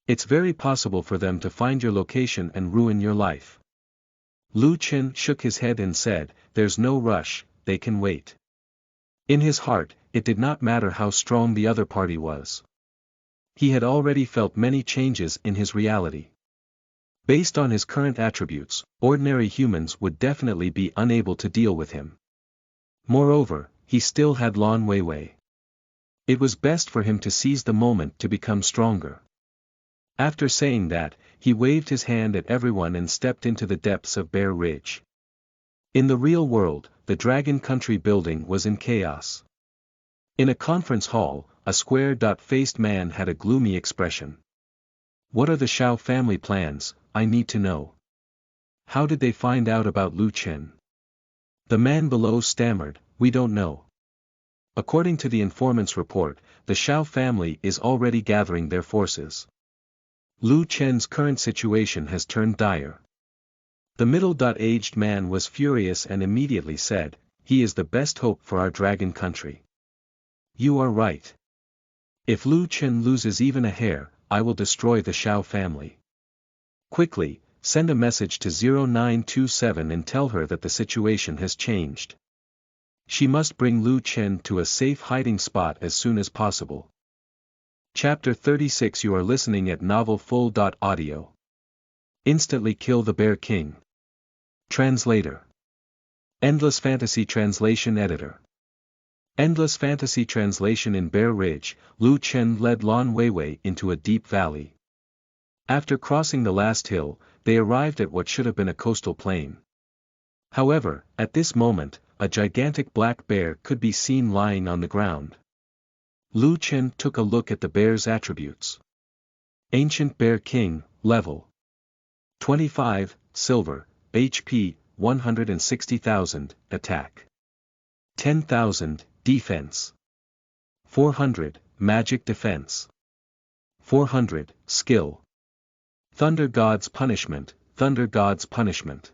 It's very possible for them to find your location and ruin your life." Lu Chen shook his head and said, "There's no rush, they can wait." In his heart, it did not matter how strong the other party was. He had already felt many changes in his reality. Based on his current attributes, ordinary humans would definitely be unable to deal with him. Moreover, he still had Lan Weiwei. It was best for him to seize the moment to become stronger. After saying that, he waved his hand at everyone and stepped into the depths of Bear Ridge. In the real world, the Dragon Country building was in chaos. In a conference hall, a square-faced man had a gloomy expression. "What are the Shao family plans, I need to know. How did they find out about Lu Chen?" The man below stammered, "We don't know. According to the informant's report, the Shao family is already gathering their forces. Lu Chen's current situation has turned dire." The middle-aged man was furious and immediately said, "He is the best hope for our Dragon Country." "You are right. If Lu Chen loses even a hair, I will destroy the Shao family. Quickly, send a message to 0927 and tell her that the situation has changed. She must bring Lu Chen to a safe hiding spot as soon as possible." Chapter 36. You are listening at novelfull.audio. Instantly kill the Bear King. Translator. Endless Fantasy Translation Editor. Endless Fantasy Translation. In Bear Ridge, Lu Chen led Lan Weiwei into a deep valley. After crossing the last hill, they arrived at what should have been a coastal plain. However, at this moment, a gigantic black bear could be seen lying on the ground. Lu Chen took a look at the bear's attributes. Ancient Bear King, level 25, silver, HP, 160,000, attack 10,000, defense 400, magic defense 400, skill. Thunder God's Punishment, Thunder God's Punishment.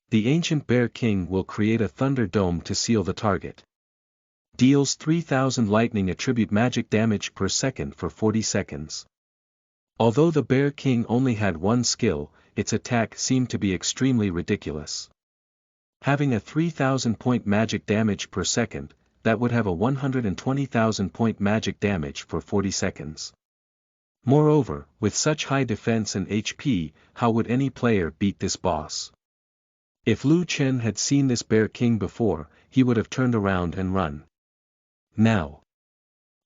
The Ancient Bear King will create a thunder dome to seal the target. Deals 3000 lightning attribute magic damage per second for 40 seconds. Although the Bear King only had one skill, its attack seemed to be extremely ridiculous. Having a 3000 point magic damage per second, that would have a 120,000 point magic damage for 40 seconds. Moreover, with such high defense and HP, how would any player beat this boss? If Lu Chen had seen this Bear King before, he would have turned around and run. Now,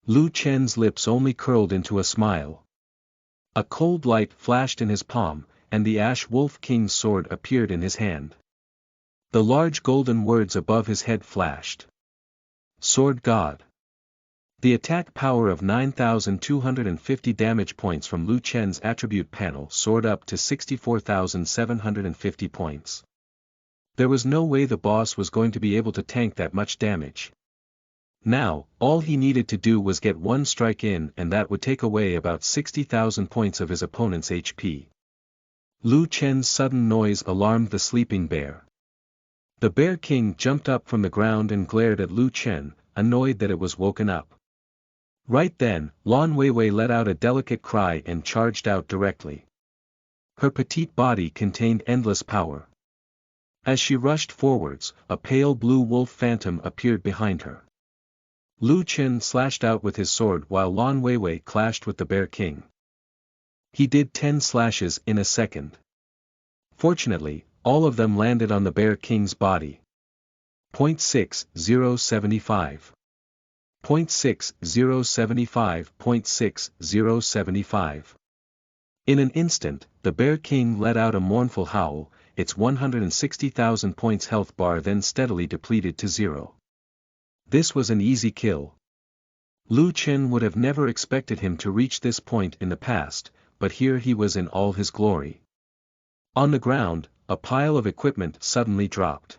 Lu Chen's lips only curled into a smile. A cold light flashed in his palm, and the Ash Wolf King's sword appeared in his hand. The large golden words above his head flashed. Sword God. The attack power of 9,250 damage points from Lu Chen's attribute panel soared up to 64,750 points. There was no way the boss was going to be able to tank that much damage. Now, all he needed to do was get one strike in, and that would take away about 60,000 points of his opponent's HP. Lu Chen's sudden noise alarmed the sleeping bear. The Bear King jumped up from the ground and glared at Lu Chen, annoyed that it was woken up. Right then, Lan Weiwei let out a delicate cry and charged out directly. Her petite body contained endless power. As she rushed forwards, a pale blue wolf phantom appeared behind her. Lu Chen slashed out with his sword while Lan Weiwei clashed with the Bear King. He did 10 slashes in a second. Fortunately, all of them landed on the Bear King's body. 0.6075. 0.6075. 0.6075. In an instant, the Bear King let out a mournful howl, its 160,000 points health bar then steadily depleted to 0. This was an easy kill. Lu Chen would have never expected him to reach this point in the past, but here he was in all his glory. On the ground, a pile of equipment suddenly dropped.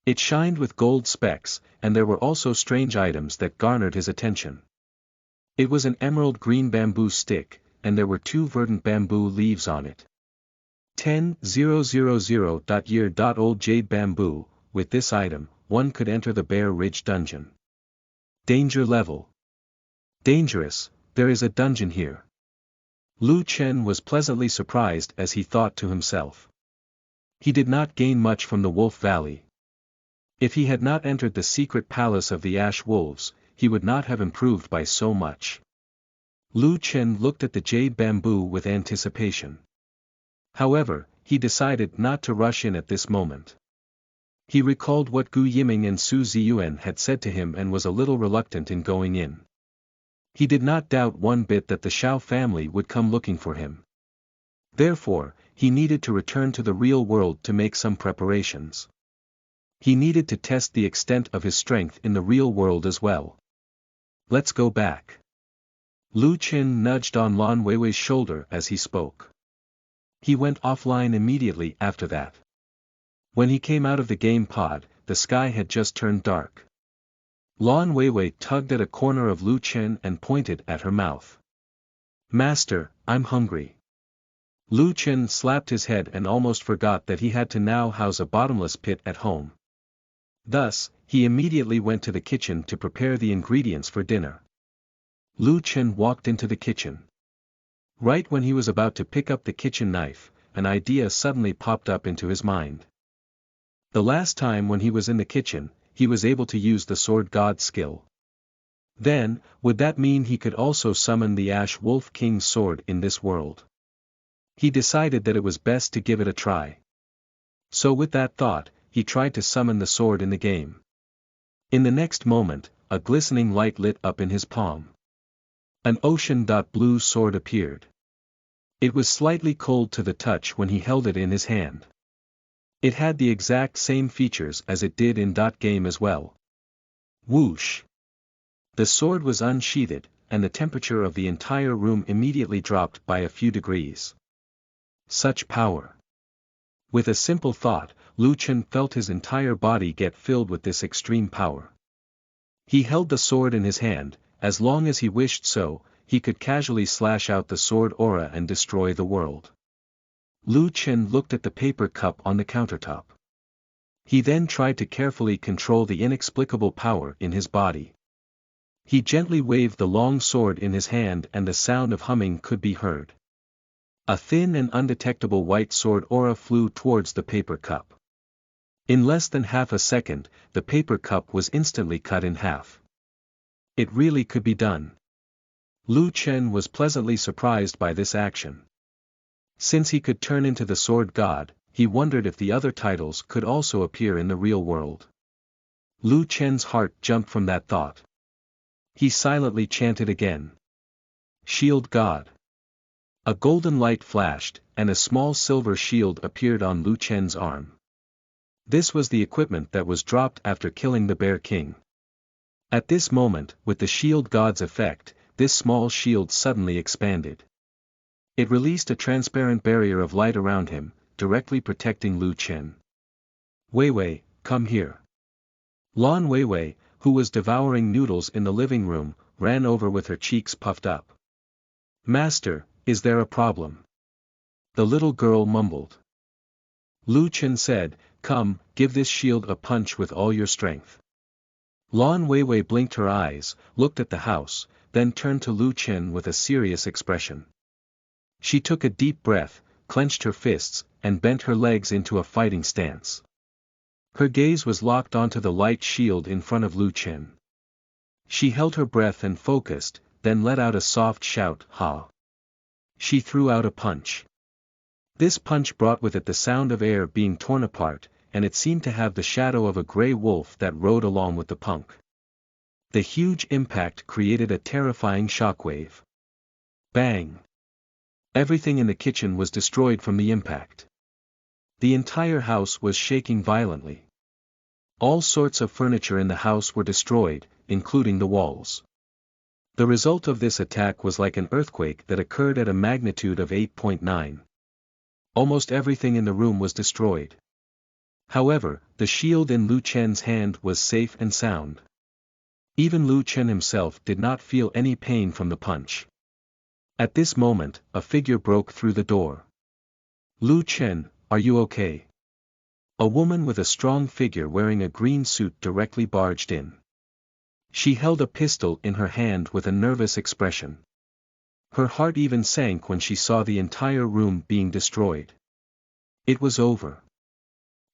It shined with gold specks, and there were also strange items that garnered his attention. It was an emerald green bamboo stick, and there were 2 verdant bamboo leaves on it. 10,000. Old jade bamboo. With this item, one could enter the Bear Ridge dungeon. Danger level. Dangerous, there is a dungeon here. Lu Chen was pleasantly surprised as he thought to himself. He did not gain much from the Wolf Valley. If he had not entered the secret palace of the Ash Wolves, he would not have improved by so much. Lu Chen looked at the jade bamboo with anticipation. However, he decided not to rush in at this moment. He recalled what Gu Yiming and Su Ziyuan had said to him and was a little reluctant in going in. He did not doubt one bit that the Shao family would come looking for him. Therefore, he needed to return to the real world to make some preparations. He needed to test the extent of his strength in the real world as well. Let's go back. Lu Chen nudged on Lan Weiwei's shoulder as he spoke. He went offline immediately after that. When he came out of the game pod, the sky had just turned dark. Lan Weiwei tugged at a corner of Lu Chen and pointed at her mouth. Master, I'm hungry. Lu Chen slapped his head and almost forgot that he had to now house a bottomless pit at home. Thus, he immediately went to the kitchen to prepare the ingredients for dinner. Lu Chen walked into the kitchen. Right when he was about to pick up the kitchen knife, an idea suddenly popped up into his mind. The last time when he was in the kitchen, he was able to use the Sword God skill. Then, would that mean he could also summon the Ash Wolf King's sword in this world? He decided that it was best to give it a try. So with that thought, he tried to summon the sword in the game. In the next moment, a glistening light lit up in his palm. An ocean-blue sword appeared. It was slightly cold to the touch when he held it in his hand. It had the exact same features as it did in .game as well. Whoosh! The sword was unsheathed, and the temperature of the entire room immediately dropped by a few degrees. Such power! With a simple thought, Lu Chen felt his entire body get filled with this extreme power. He held the sword in his hand. As long as he wished so, he could casually slash out the sword aura and destroy the world. Lu Chen looked at the paper cup on the countertop. He then tried to carefully control the inexplicable power in his body. He gently waved the long sword in his hand and the sound of humming could be heard. A thin and undetectable white sword aura flew towards the paper cup. In less than half a second, the paper cup was instantly cut in half. It really could be done. Lu Chen was pleasantly surprised by this action. Since he could turn into the Sword God, he wondered if the other titles could also appear in the real world. Lu Chen's heart jumped from that thought. He silently chanted again. Shield God. A golden light flashed, and a small silver shield appeared on Lu Chen's arm. This was the equipment that was dropped after killing the Bear King. At this moment, with the Shield God's effect, this small shield suddenly expanded. It released a transparent barrier of light around him, directly protecting Lu Chen. Weiwei, come here. Lan Weiwei, who was devouring noodles in the living room, ran over with her cheeks puffed up. Master, is there a problem? the little girl mumbled. Lu Chen said, "Come, give this shield a punch with all your strength." Lan Weiwei blinked her eyes, looked at the house, then turned to Lu Chen with a serious expression. She took a deep breath, clenched her fists, and bent her legs into a fighting stance. Her gaze was locked onto the light shield in front of Lu Chen. She held her breath and focused, then let out a soft shout, "Ha!" She threw out a punch. This punch brought with it the sound of air being torn apart, and it seemed to have the shadow of a grey wolf that rode along with the punk. The huge impact created a terrifying shockwave. Bang! Everything in the kitchen was destroyed from the impact. The entire house was shaking violently. All sorts of furniture in the house were destroyed, including the walls. The result of this attack was like an earthquake that occurred at a magnitude of 8.9. Almost everything in the room was destroyed. However, the shield in Lu Chen's hand was safe and sound. Even Lu Chen himself did not feel any pain from the punch. At this moment, a figure broke through the door. "Lu Chen, are you okay?" A woman with a strong figure wearing a green suit directly barged in. She held a pistol in her hand with a nervous expression. Her heart even sank when she saw the entire room being destroyed. It was over.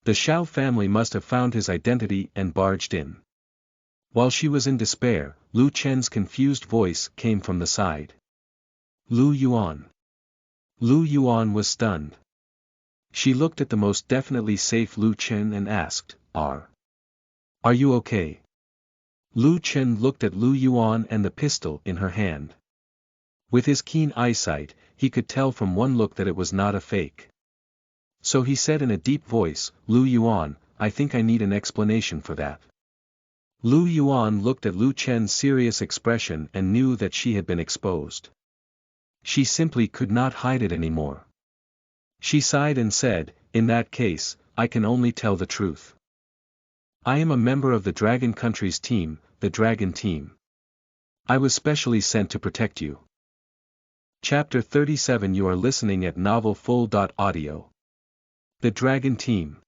The Xiao family must have found his identity and barged in. While she was in despair, Lu Chen's confused voice came from the side. "Lu Yuan." Lu Yuan was stunned. She looked at the most definitely safe Lu Chen and asked, Are you okay?" Lu Chen looked at Lu Yuan and the pistol in her hand. With his keen eyesight, he could tell from one look that it was not a fake. So he said in a deep voice, "Lu Yuan, I think I need an explanation for that." Lu Yuan looked at Lu Chen's serious expression and knew that she had been exposed. She simply could not hide it anymore. She sighed and said, "In that case, I can only tell the truth. I am a member of the Dragon Country's team, the Dragon Team. I was specially sent to protect you." Chapter 37. You are listening at novelfull.audio. The Dragon Team.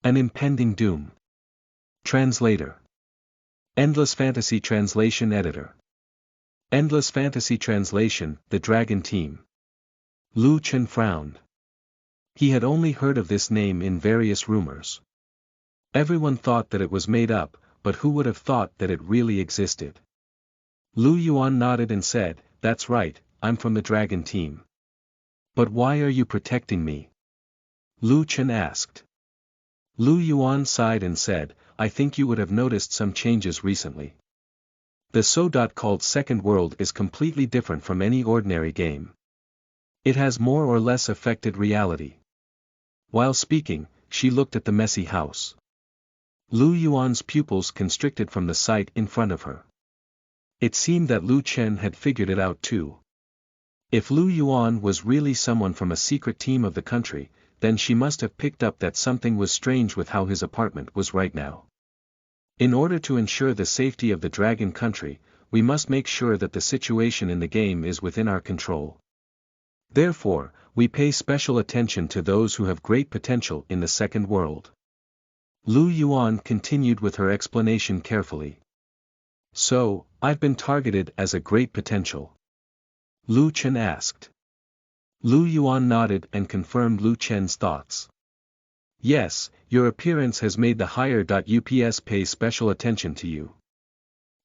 An Impending Doom. Translator. Endless Fantasy Translation Editor. Endless Fantasy Translation, The Dragon Team. Lu Chen frowned. He had only heard of this name in various rumors. Everyone thought that it was made up, but who would have thought that it really existed? Lu Yuan nodded and said, "That's right, I'm from the Dragon Team." "But why are you protecting me?" Lu Chen asked. Lu Yuan sighed and said, "I think you would have noticed some changes recently. The so-called Second World is completely different from any ordinary game. It has more or less affected reality." While speaking, she looked at the messy house. Lu Yuan's pupils constricted from the sight in front of her. It seemed that Lu Chen had figured it out too. If Lu Yuan was really someone from a secret team of the country, then she must have picked up that something was strange with how his apartment was right now. In order to ensure the safety of the Dragon Country, we must make sure that the situation in the game is within our control. Therefore, we pay special attention to those who have great potential in the Second World. Lu Yuan continued with her explanation carefully. "So, I've been targeted as a great potential?" Lu Chen asked. Lu Yuan nodded and confirmed Lu Chen's thoughts. "Yes, your appearance has made the higher.ups pay special attention to you.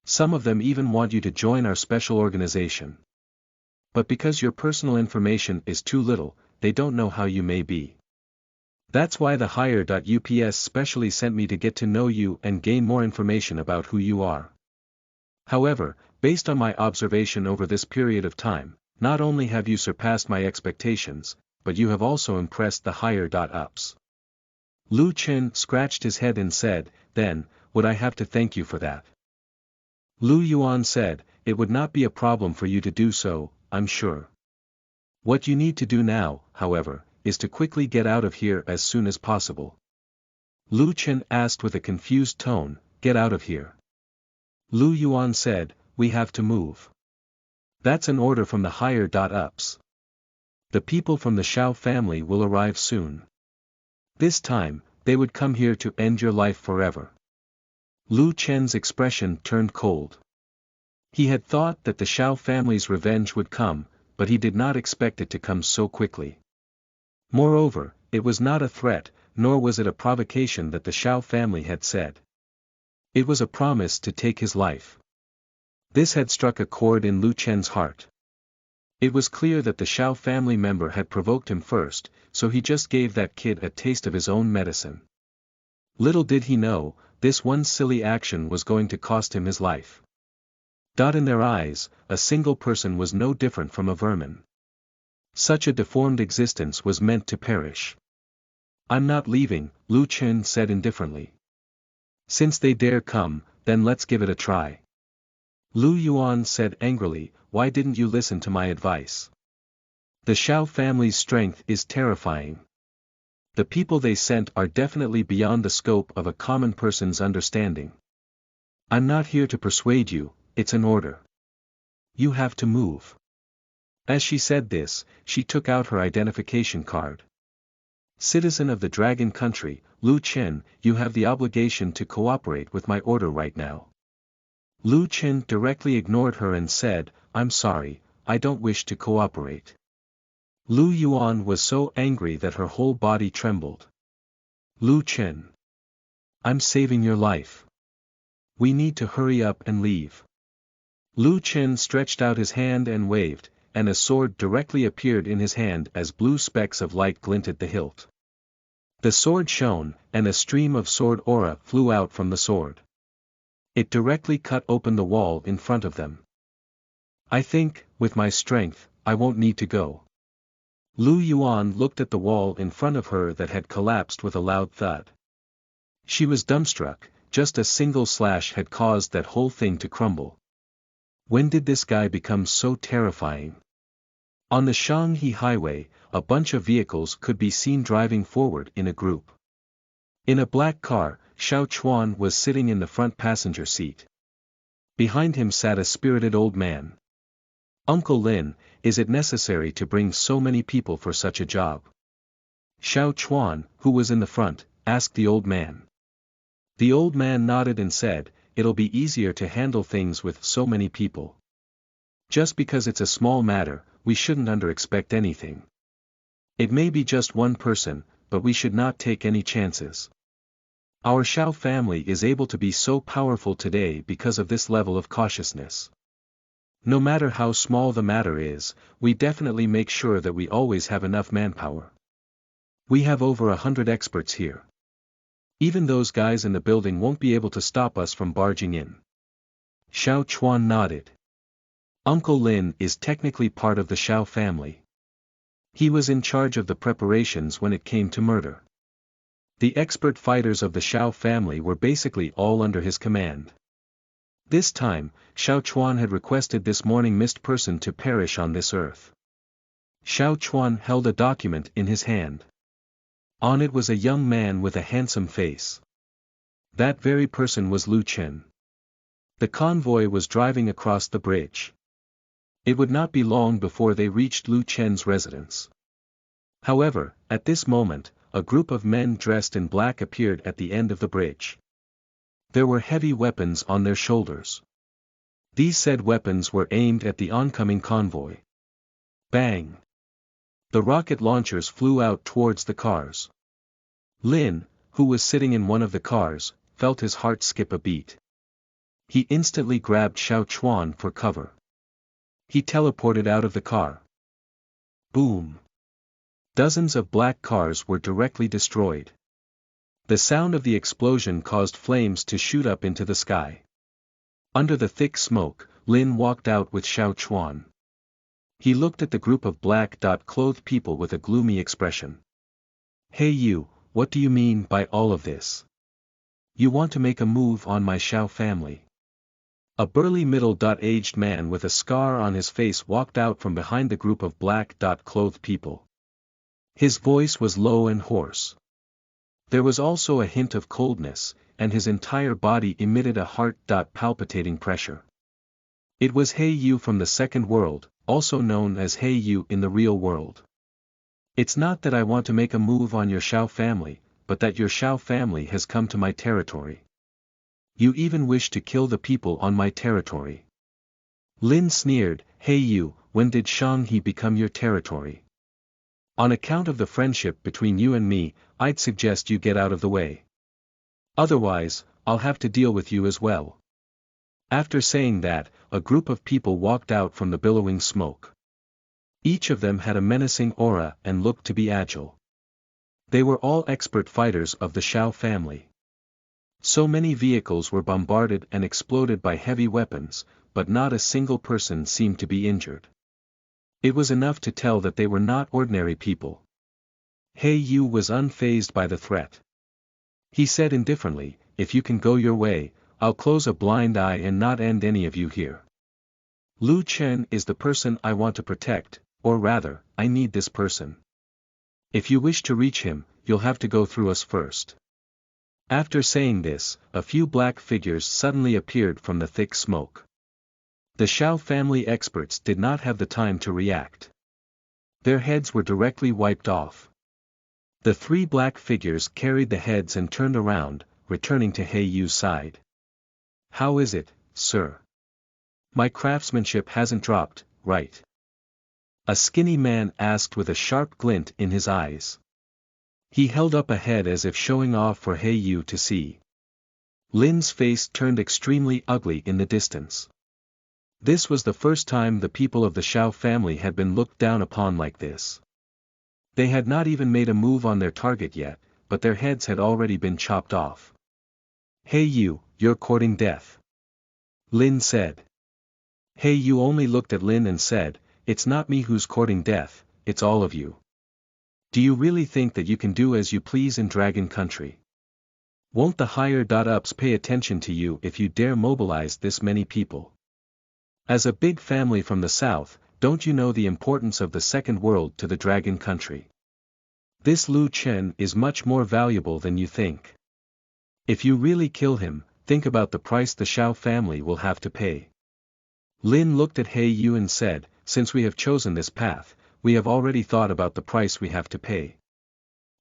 Some of them even want you to join our special organization. But because your personal information is too little, they don't know how you may be. That's why the higher.ups specially sent me to get to know you and gain more information about who you are. However, based on my observation over this period of time, not only have you surpassed my expectations, but you have also impressed the higher.ups." Lu Chen scratched his head and said, "Then, would I have to thank you for that?" Lu Yuan said, "It would not be a problem for you to do so, I'm sure. What you need to do now, however, is to quickly get out of here as soon as possible." Lu Chen asked with a confused tone, "Get out of here?" Lu Yuan said, "We have to move. That's an order from the higher.ups." The people from the Shao family will arrive soon. This time, they would come here to end your life forever. Lu Chen's expression turned cold. He had thought that the Shao family's revenge would come, but he did not expect it to come so quickly. Moreover, it was not a threat, nor was it a provocation that the Shao family had said. It was a promise to take his life. This had struck a chord in Lu Chen's heart. It was clear that the Shao family member had provoked him first, so he just gave that kid a taste of his own medicine. Little did he know, this one silly action was going to cost him his life. In their eyes, a single person was no different from a vermin. Such a deformed existence was meant to perish. I'm not leaving, Lu Chen said indifferently. Since they dare come, then let's give it a try. Lu Yuan said angrily, why didn't you listen to my advice? The Shao family's strength is terrifying. The people they sent are definitely beyond the scope of a common person's understanding. I'm not here to persuade you, it's an order. You have to move. As she said this, she took out her identification card. Citizen of the Dragon Country, Lu Chen, you have the obligation to cooperate with my order right now. Lu Chen directly ignored her and said, I'm sorry, I don't wish to cooperate. Lu Yuan was so angry that her whole body trembled. Lu Chen. I'm saving your life. We need to hurry up and leave. Lu Chen stretched out his hand and waved, and a sword directly appeared in his hand as blue specks of light glinted the hilt. The sword shone, and a stream of sword aura flew out from the sword. It directly cut open the wall in front of them. I think, with my strength, I won't need to go. Lu Yuan looked at the wall in front of her that had collapsed with a loud thud. She was dumbstruck, just a single slash had caused that whole thing to crumble. When did this guy become so terrifying? On the Shanghe highway, a bunch of vehicles could be seen driving forward in a group. In a black car, Xiao Chuan was sitting in the front passenger seat. Behind him sat a spirited old man. Uncle Lin, is it necessary to bring so many people for such a job? Xiao Chuan, who was in the front, asked the old man. The old man nodded and said, it'll be easier to handle things with so many people. Just because it's a small matter, we shouldn't underexpect anything. It may be just one person, but we should not take any chances. Our Shao family is able to be so powerful today because of this level of cautiousness. No matter how small the matter is, we definitely make sure that we always have enough manpower. We have over 100 experts here. Even those guys in the building won't be able to stop us from barging in. Xiao Chuan nodded. Uncle Lin is technically part of the Shao family. He was in charge of the preparations when it came to murder. The expert fighters of the Shao family were basically all under his command. This time, Xiao Chuan had requested this morning mist person to perish on this earth. Xiao Chuan held a document in his hand. On it was a young man with a handsome face. That very person was Lu Chen. The convoy was driving across the bridge. It would not be long before they reached Lu Chen's residence. However, at this moment, a group of men dressed in black appeared at the end of the bridge. There were heavy weapons on their shoulders. These said weapons were aimed at the oncoming convoy. Bang! The rocket launchers flew out towards the cars. Lin, who was sitting in one of the cars, felt his heart skip a beat. He instantly grabbed Xiao Chuan for cover. He teleported out of the car. Boom! Dozens of black cars were directly destroyed. The sound of the explosion caused flames to shoot up into the sky. Under the thick smoke, Lin walked out with Xiao Chuan. He looked at the group of black-clothed people with a gloomy expression. Hey you, what do you mean by all of this? You want to make a move on my Shao family? A burly middle-aged man with a scar on his face walked out from behind the group of black-clothed people. His voice was low and hoarse. There was also a hint of coldness, and his entire body emitted a heart-palpitating pressure. It was He Yu from the second world, also known as He Yu in the real world. It's not that I want to make a move on your Shao family, but that your Shao family has come to my territory. You even wish to kill the people on my territory. Lin sneered, hey you, when did Shang He become your territory? On account of the friendship between you and me, I'd suggest you get out of the way. Otherwise, I'll have to deal with you as well. After saying that, a group of people walked out from the billowing smoke. Each of them had a menacing aura and looked to be agile. They were all expert fighters of the Shao family. So many vehicles were bombarded and exploded by heavy weapons, but not a single person seemed to be injured. It was enough to tell that they were not ordinary people. He Yu was unfazed by the threat. He said indifferently, if you can go your way, I'll close a blind eye and not end any of you here. Lu Chen is the person I want to protect, or rather, I need this person. If you wish to reach him, you'll have to go through us first. After saying this, a few black figures suddenly appeared from the thick smoke. The Shao family experts did not have the time to react. Their heads were directly wiped off. The three black figures carried the heads and turned around, returning to He Yu's side. How is it, sir? My craftsmanship hasn't dropped, right? A skinny man asked with a sharp glint in his eyes. He held up a head as if showing off for He Yu to see. Lin's face turned extremely ugly in the distance. This was the first time the people of the Shao family had been looked down upon like this. They had not even made a move on their target yet, but their heads had already been chopped off. He Yu, you're courting death. Lin said. He Yu only looked at Lin and said, it's not me who's courting death, it's all of you. Do you really think that you can do as you please in Dragon Country? Won't the higher-ups pay attention to you if you dare mobilize this many people? As a big family from the south, don't you know the importance of the second world to the Dragon Country? This Lu Chen is much more valuable than you think. If you really kill him, think about the price the Shao family will have to pay. Lin looked at He Yu and said, since we have chosen this path, we have already thought about the price we have to pay.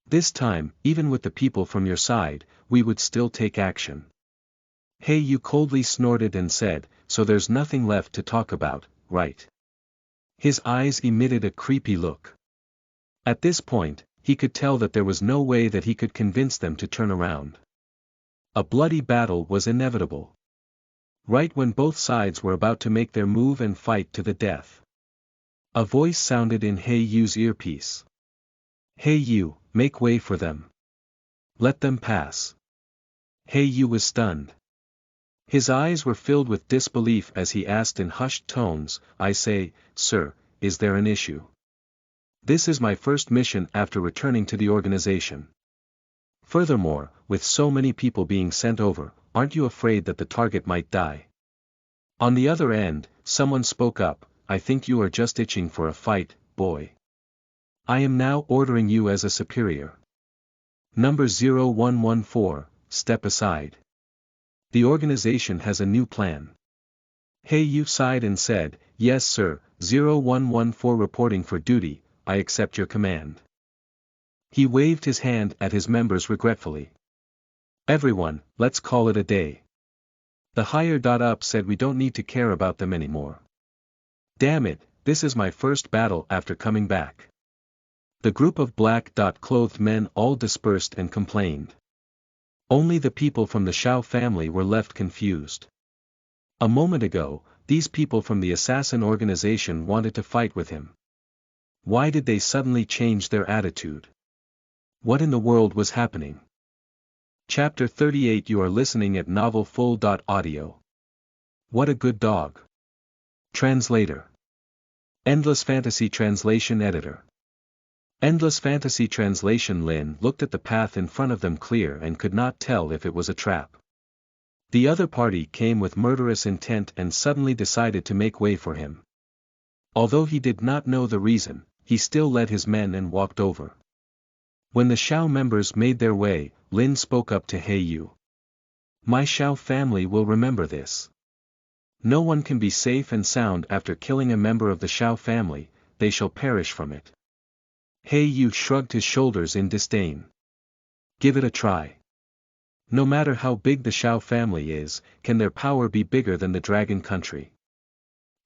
This time, even with the people from your side, we would still take action. He Yu coldly snorted and said, so there's nothing left to talk about, right? His eyes emitted a creepy look. At this point, he could tell that there was no way that he could convince them to turn around. A bloody battle was inevitable. Right when both sides were about to make their move and fight to the death. A voice sounded in He Yu's earpiece. He Yu, make way for them. Let them pass. He Yu was stunned. His eyes were filled with disbelief as he asked in hushed tones, I say, sir, is there an issue? This is my first mission after returning to the organization. Furthermore, with so many people being sent over, aren't you afraid that the target might die? On the other end, someone spoke up, I think you are just itching for a fight, boy. I am now ordering you as a superior. Number 0114, step aside. The organization has a new plan. He Yu sighed and said, yes sir, 0114 reporting for duty, I accept your command. He waved his hand at his members regretfully. Everyone, let's call it a day. The higher-up said we don't need to care about them anymore. Damn it, this is my first battle after coming back. The group of black-clothed men all dispersed and complained. Only the people from the Shao family were left confused. A moment ago, these people from the assassin organization wanted to fight with him. Why did they suddenly change their attitude? What in the world was happening? Chapter 38 You are listening at novelfull.audio. What a good dog. Translator. Endless Fantasy Translation Editor. Endless Fantasy Translation Lin looked at the path in front of them clear and could not tell if it was a trap. The other party came with murderous intent and suddenly decided to make way for him. Although he did not know the reason, he still led his men and walked over. When the Shao members made their way, Lin spoke up to He Yu. My Shao family will remember this. No one can be safe and sound after killing a member of the Shao family, they shall perish from it. He Yu shrugged his shoulders in disdain. Give it a try. No matter how big the Shao family is, can their power be bigger than the dragon country?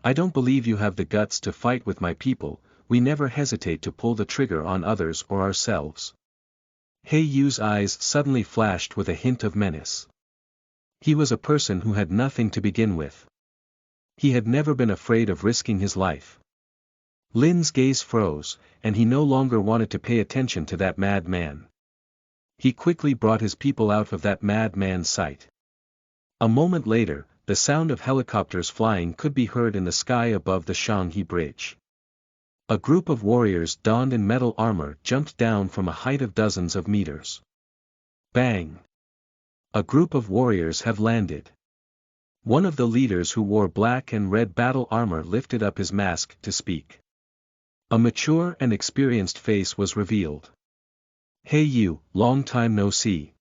I don't believe you have the guts to fight with my people. We never hesitate to pull the trigger on others or ourselves. He Yu's eyes suddenly flashed with a hint of menace. He was a person who had nothing to begin with. He had never been afraid of risking his life. Lin's gaze froze, and he no longer wanted to pay attention to that mad man. He quickly brought his people out of that mad man's sight. A moment later, the sound of helicopters flying could be heard in the sky above the Shanghe Bridge. A group of warriors donned in metal armor jumped down from a height of dozens of meters. Bang! A group of warriors have landed. One of the leaders who wore black and red battle armor lifted up his mask to speak. A mature and experienced face was revealed. Hey you, long time no see.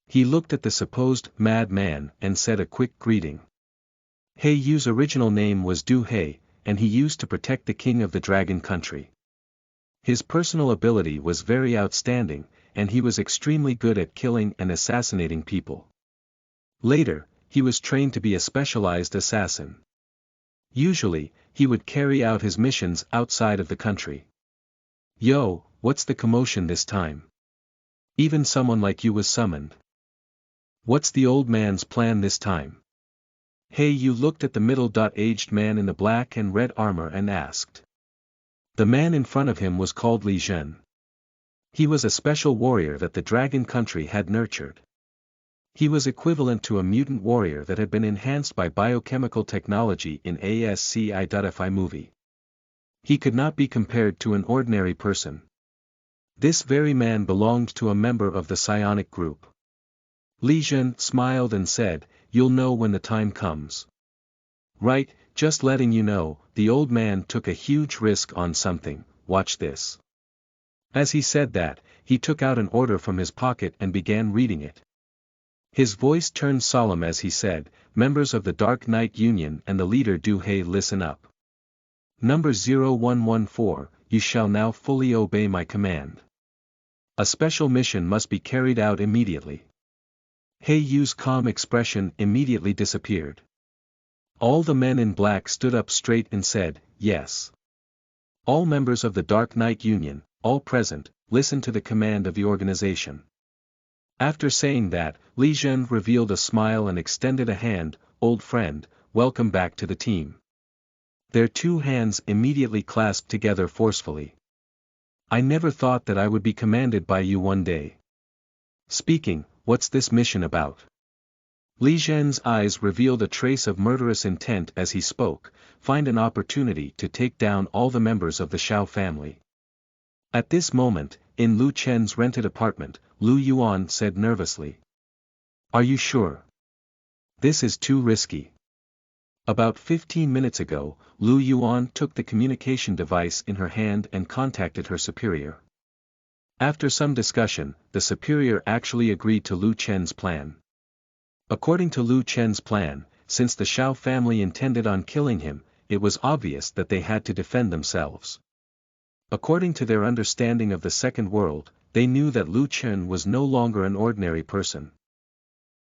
He looked at the supposed mad man and said a quick greeting. He Yu's original name was Du He, and he used to protect the king of the dragon country. His personal ability was very outstanding, and he was extremely good at killing and assassinating people. Later, he was trained to be a specialized assassin. Usually, he would carry out his missions outside of the country. Yo, what's the commotion this time? Even someone like you was summoned. What's the old man's plan this time? Hey Yu looked at the middle-aged man in the black and red armor and asked. The man in front of him was called Li Zhen. He was a special warrior that the dragon country had nurtured. He was equivalent to a mutant warrior that had been enhanced by biochemical technology in a sci-fi movie. He could not be compared to an ordinary person. This very man belonged to a member of the psionic group. Li Zhen smiled and said, "You'll know when the time comes." Right, just letting you know, the old man took a huge risk on something, watch this. As he said that, he took out an order from his pocket and began reading it. His voice turned solemn as he said, "Members of the Dark Knight Union and the leader Du He, listen up. Number 0114, you shall now fully obey my command. A special mission must be carried out immediately." He Yu's calm expression immediately disappeared. All the men in black stood up straight and said, "Yes." All members of the Dark Knight Union, all present, listen to the command of the organization. After saying that, Li Zhen revealed a smile and extended a hand, "Old friend, welcome back to the team." Their two hands immediately clasped together forcefully. "I never thought that I would be commanded by you one day." Speaking, what's this mission about? Li Zhen's eyes revealed a trace of murderous intent as he spoke, find an opportunity to take down all the members of the Shao family. At this moment, in Lu Chen's rented apartment, Lu Yuan said nervously. "Are you sure? This is too risky." About 15 minutes ago, Lu Yuan took the communication device in her hand and contacted her superior. After some discussion, the superior actually agreed to Lu Chen's plan. According to Lu Chen's plan, since the Shao family intended on killing him, it was obvious that they had to defend themselves. According to their understanding of the second world, they knew that Lu Chen was no longer an ordinary person.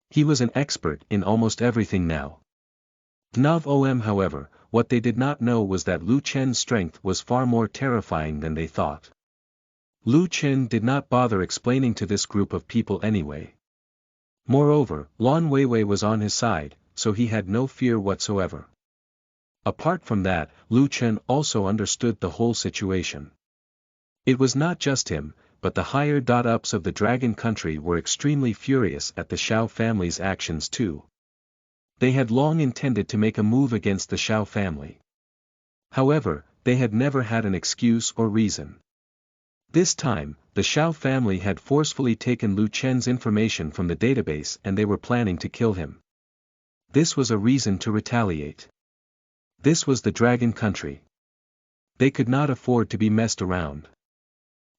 He was an expert in almost everything now. However, what they did not know was that Lu Chen's strength was far more terrifying than they thought. Lu Chen did not bother explaining to this group of people anyway. Moreover, Lan Weiwei was on his side, so he had no fear whatsoever. Apart from that, Lu Chen also understood the whole situation. It was not just him, but the higher-ups of the dragon country were extremely furious at the Shao family's actions too. They had long intended to make a move against the Shao family. However, they had never had an excuse or reason. This time, the Shao family had forcefully taken Lu Chen's information from the database and they were planning to kill him. This was a reason to retaliate. This was the dragon country. They could not afford to be messed around.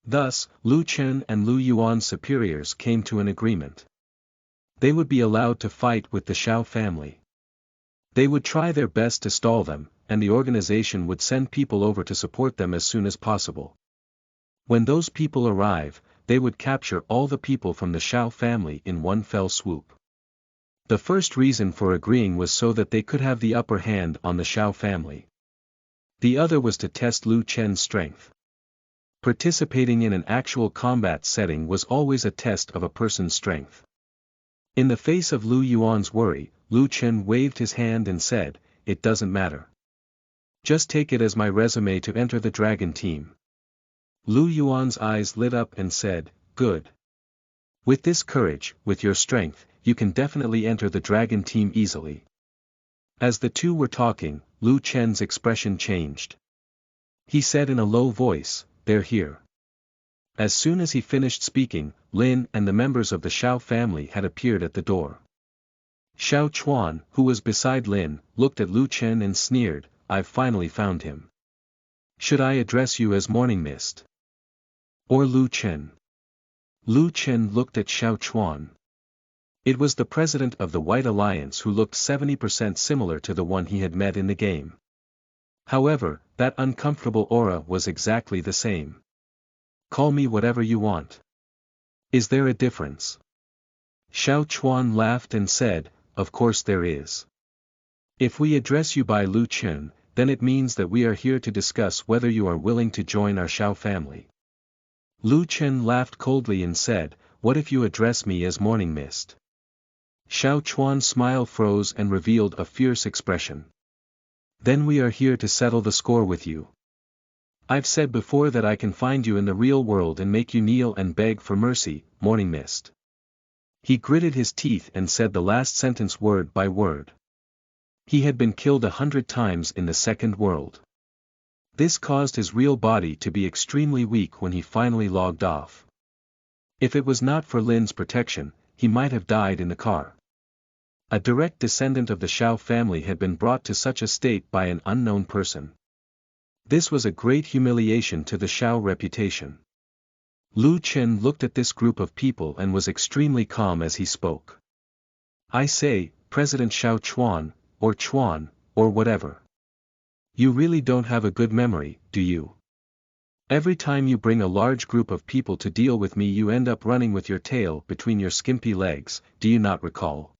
Thus, Lu Chen and Lu Yuan's superiors came to an agreement. They would be allowed to fight with the Shao family. They would try their best to stall them, and the organization would send people over to support them as soon as possible. When those people arrive, they would capture all the people from the Shao family in one fell swoop. The first reason for agreeing was so that they could have the upper hand on the Shao family. The other was to test Lu Chen's strength. Participating in an actual combat setting was always a test of a person's strength. In the face of Lu Yuan's worry, Lu Chen waved his hand and said, "It doesn't matter. Just take it as my resume to enter the dragon team." Lu Yuan's eyes lit up and said, "Good. With this courage, with your strength, you can definitely enter the dragon team easily." As the two were talking, Lu Chen's expression changed. He said in a low voice, "They're here." As soon as he finished speaking, Lin and the members of the Shao family had appeared at the door. Xiao Chuan, who was beside Lin, looked at Lu Chen and sneered, "I've finally found him. Should I address you as Morning Mist? Or Lu Chen?" Lu Chen looked at Xiao Chuan. It was the president of the White Alliance who looked 70% similar to the one he had met in the game. However, that uncomfortable aura was exactly the same. "Call me whatever you want. Is there a difference?" Xiao Chuan laughed and said, "Of course there is. If we address you by Lu Chen, then it means that we are here to discuss whether you are willing to join our Shao family." Lu Chen laughed coldly and said, "What if you address me as Morning Mist?" Xiao Chuan's smile froze and revealed a fierce expression. "Then we are here to settle the score with you. I've said before that I can find you in the real world and make you kneel and beg for mercy, Morning Mist." He gritted his teeth and said the last sentence word by word. He had been killed 100 times in the second world. This caused his real body to be extremely weak when he finally logged off. If it was not for Lin's protection, he might have died in the car. A direct descendant of the Shao family had been brought to such a state by an unknown person. This was a great humiliation to the Shao reputation. Lu Chen looked at this group of people and was extremely calm as he spoke. "I say, President Xiao Chuan, or whatever. You really don't have a good memory, do you? Every time you bring a large group of people to deal with me you end up running with your tail between your skimpy legs, do you not recall?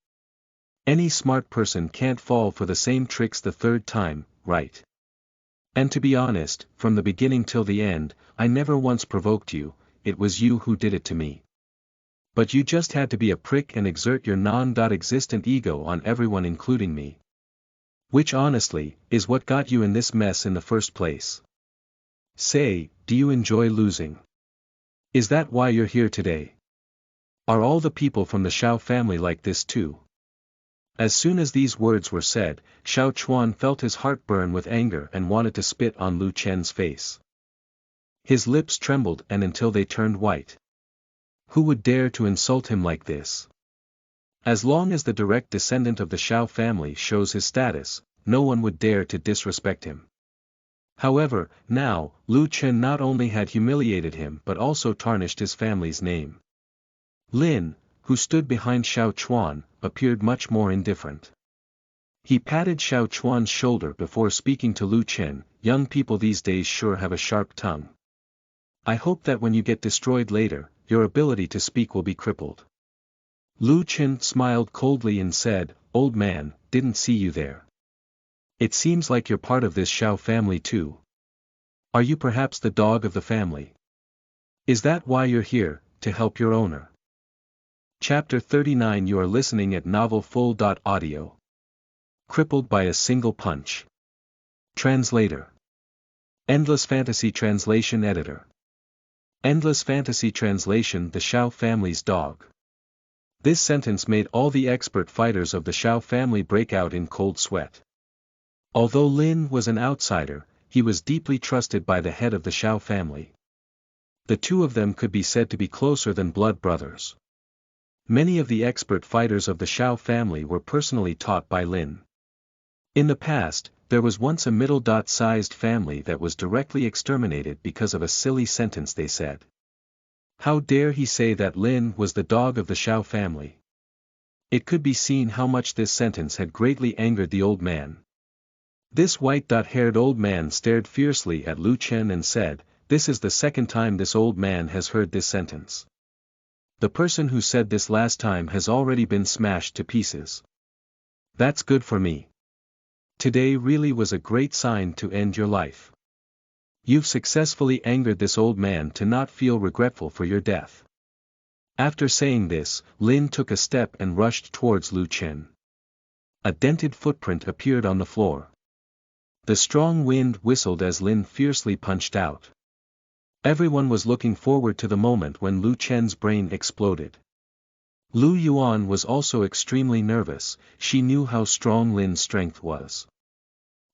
Any smart person can't fall for the same tricks the third time, right? And to be honest, from the beginning till the end, I never once provoked you, it was you who did it to me. But you just had to be a prick and exert your non-existent ego on everyone including me. Which honestly, is what got you in this mess in the first place. Say, do you enjoy losing? Is that why you're here today? Are all the people from the Shao family like this too?" As soon as these words were said, Xiao Chuan felt his heart burn with anger and wanted to spit on Lu Chen's face. His lips trembled and until they turned white. Who would dare to insult him like this? As long as the direct descendant of the Shao family shows his status, no one would dare to disrespect him. However, now, Lu Chen not only had humiliated him but also tarnished his family's name. Lin, who stood behind Xiao Chuan, appeared much more indifferent. He patted Xiao Chuan's shoulder before speaking to Lu Chen, "Young people these days sure have a sharp tongue. I hope that when you get destroyed later, your ability to speak will be crippled." Lu Chen smiled coldly and said, "Old man, didn't see you there. It seems like you're part of this Shao family too. Are you perhaps the dog of the family? Is that why you're here, to help your owner?" Chapter 39. You are listening at novelfull.audio. Crippled by a single punch. Translator. Endless Fantasy Translation Editor. Endless Fantasy Translation. The Shao family's dog. This sentence made all the expert fighters of the Shao family break out in cold sweat. Although Lin was an outsider, he was deeply trusted by the head of the Shao family. The two of them could be said to be closer than blood brothers. Many of the expert fighters of the Shao family were personally taught by Lin. In the past, there was once a middle-sized family that was directly exterminated because of a silly sentence they said. How dare he say that Lin was the dog of the Shao family? It could be seen how much this sentence had greatly angered the old man. This white-haired old man stared fiercely at Lu Chen and said, this is the second time this old man has heard this sentence. The person who said this last time has already been smashed to pieces. That's good for me. Today really was a great sign to end your life. You've successfully angered this old man to not feel regretful for your death. After saying this, Lin took a step and rushed towards Lu Chen. A dented footprint appeared on the floor. The strong wind whistled as Lin fiercely punched out. Everyone was looking forward to the moment when Lu Chen's brain exploded. Lu Yuan was also extremely nervous. She knew how strong Lin's strength was.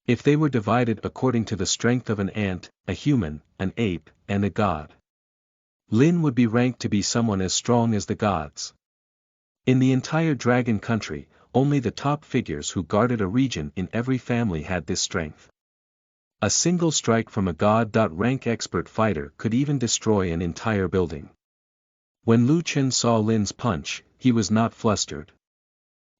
If they were divided according to the strength of an ant, a human, an ape, and a god, Lin would be ranked to be someone as strong as the gods. In the entire dragon country, only the top figures who guarded a region in every family had this strength. A single strike from a god-rank expert fighter could even destroy an entire building. When Lu Chen saw Lin's punch, he was not flustered.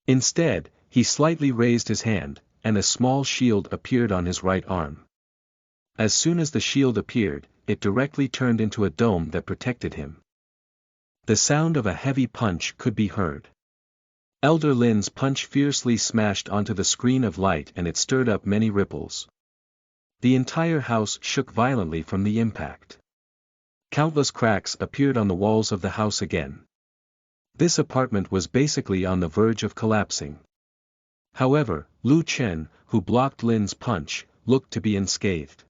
Instead, he slightly raised his hand, and a small shield appeared on his right arm. As soon as the shield appeared, it directly turned into a dome that protected him. The sound of a heavy punch could be heard. Elder Lin's punch fiercely smashed onto the screen of light and it stirred up many ripples. The entire house shook violently from the impact. Countless cracks appeared on the walls of the house again. This apartment was basically on the verge of collapsing. However, Lu Chen, who blocked Lin's punch, looked to be unscathed.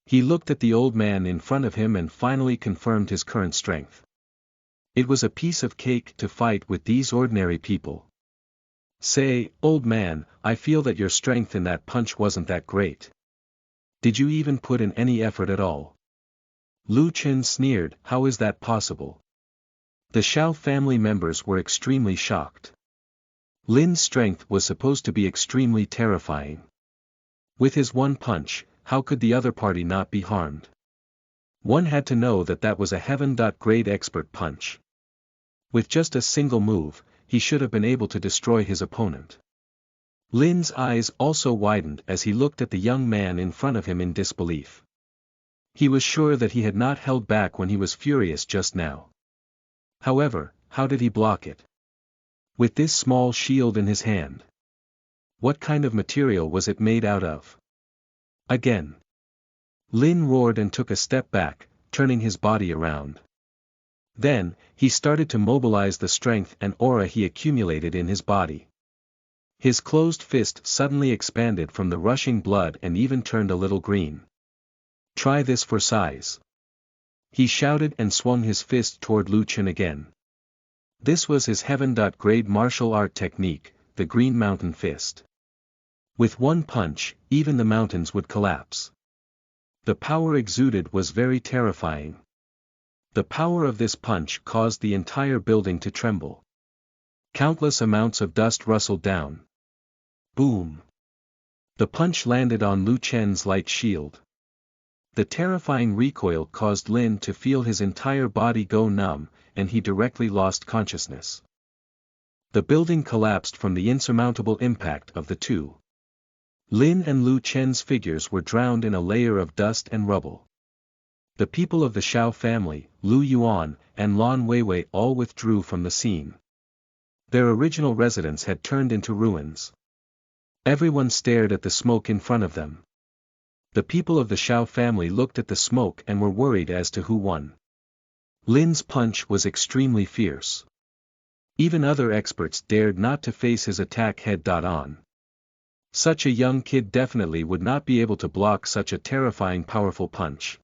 He looked at the old man in front of him and finally confirmed his current strength. It was a piece of cake to fight with these ordinary people. Say, old man, I feel that your strength in that punch wasn't that great. Did you even put in any effort at all? Lu Chen sneered, how is that possible? The Xiao family members were extremely shocked. Lin's strength was supposed to be extremely terrifying. With his one punch, how could the other party not be harmed? One had to know that that was a heaven-grade expert punch. With just a single move, he should have been able to destroy his opponent. Lin's eyes also widened as he looked at the young man in front of him in disbelief. He was sure that he had not held back when he was furious just now. However, how did he block it? With this small shield in his hand. What kind of material was it made out of? Again. Lin roared and took a step back, turning his body around. Then, he started to mobilize the strength and aura he accumulated in his body. His closed fist suddenly expanded from the rushing blood and even turned a little green. Try this for size. He shouted and swung his fist toward Lu Chen again. This was his heaven-grade martial art technique, the Green Mountain Fist. With one punch, even the mountains would collapse. The power exuded was very terrifying. The power of this punch caused the entire building to tremble. Countless amounts of dust rustled down. Boom! The punch landed on Lu Chen's light shield. The terrifying recoil caused Lin to feel his entire body go numb, and he directly lost consciousness. The building collapsed from the insurmountable impact of the two. Lin and Lu Chen's figures were drowned in a layer of dust and rubble. The people of the Xiao family, Lu Yuan, and Lan Weiwei all withdrew from the scene. Their original residence had turned into ruins. Everyone stared at the smoke in front of them. The people of the Xiao family looked at the smoke and were worried as to who won. Lin's punch was extremely fierce. Even other experts dared not to face his attack head-on. Such a young kid definitely would not be able to block such a terrifying powerful punch.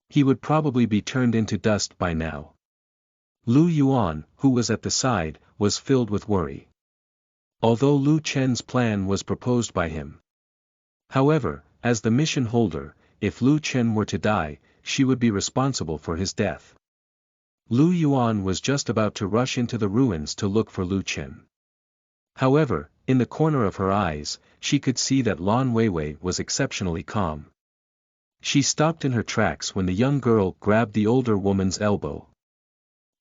He would probably be turned into dust by now. Lu Yuan, who was at the side, was filled with worry. Although Lu Chen's plan was proposed by him. However, as the mission holder, if Lu Chen were to die, she would be responsible for his death. Lu Yuan was just about to rush into the ruins to look for Lu Chen. However, in the corner of her eyes, she could see that Lan Weiwei was exceptionally calm. She stopped in her tracks when the young girl grabbed the older woman's elbow.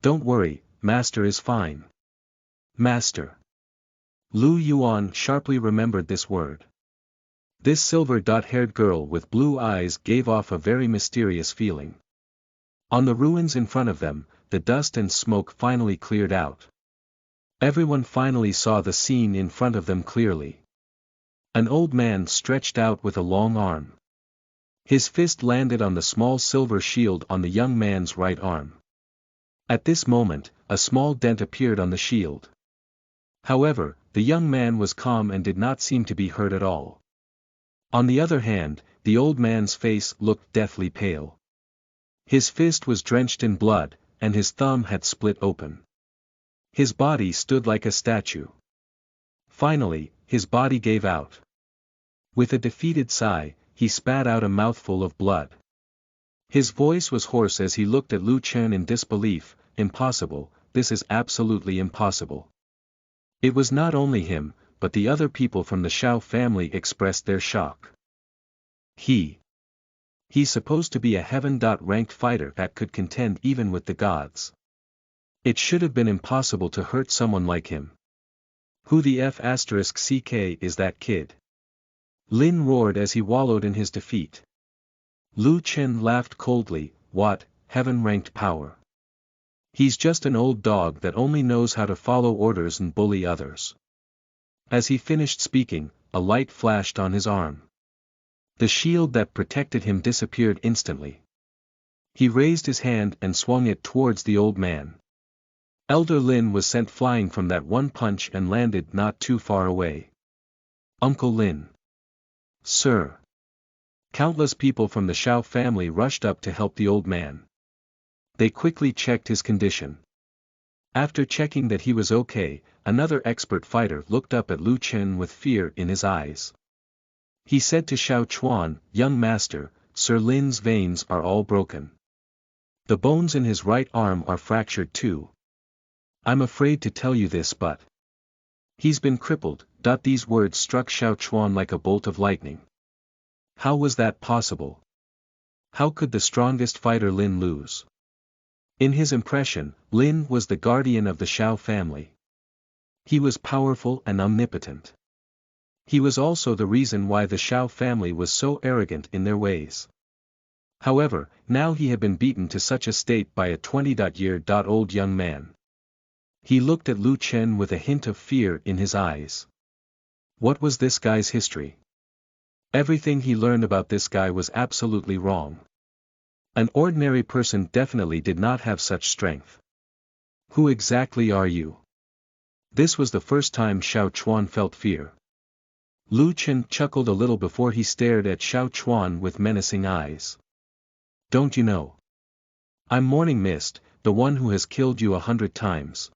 Don't worry, Master is fine. Master. Lu Yuan sharply remembered this word. This silver-haired girl with blue eyes gave off a very mysterious feeling. On the ruins in front of them, the dust and smoke finally cleared out. Everyone finally saw the scene in front of them clearly. An old man stretched out with a long arm. His fist landed on the small silver shield on the young man's right arm. At this moment, a small dent appeared on the shield. However, the young man was calm and did not seem to be hurt at all. On the other hand, the old man's face looked deathly pale. His fist was drenched in blood, and his thumb had split open. His body stood like a statue. Finally, his body gave out. With a defeated sigh, he spat out a mouthful of blood. His voice was hoarse as he looked at Lu Chen in disbelief. Impossible, this is absolutely impossible. It was not only him, but the other people from the Shao family expressed their shock. He's supposed to be a heaven-ranked fighter that could contend even with the gods. It should have been impossible to hurt someone like him. Who the F***ck is that kid? Lin roared as he wallowed in his defeat. Lu Chen laughed coldly. What, heaven-ranked power? He's just an old dog that only knows how to follow orders and bully others. As he finished speaking, a light flashed on his arm. The shield that protected him disappeared instantly. He raised his hand and swung it towards the old man. Elder Lin was sent flying from that one punch and landed not too far away. Uncle Lin. Sir. Countless people from the Shao family rushed up to help the old man. They quickly checked his condition. After checking that he was okay, another expert fighter looked up at Lu Chen with fear in his eyes. He said to Xiao Chuan, "Young master, Sir Lin's veins are all broken. The bones in his right arm are fractured too. I'm afraid to tell you this but he's been crippled." These words struck Xiao Chuan like a bolt of lightning. How was that possible? How could the strongest fighter Lin lose? In his impression, Lin was the guardian of the Shao family. He was powerful and omnipotent. He was also the reason why the Shao family was so arrogant in their ways. However, now he had been beaten to such a state by a 20-year-old young man. He looked at Lu Chen with a hint of fear in his eyes. What was this guy's history? Everything he learned about this guy was absolutely wrong. An ordinary person definitely did not have such strength. Who exactly are you? This was the first time Xiao Chuan felt fear. Lu Chen chuckled a little before he stared at Xiao Chuan with menacing eyes. Don't you know? I'm Morning Mist, the one who has killed you 100 times.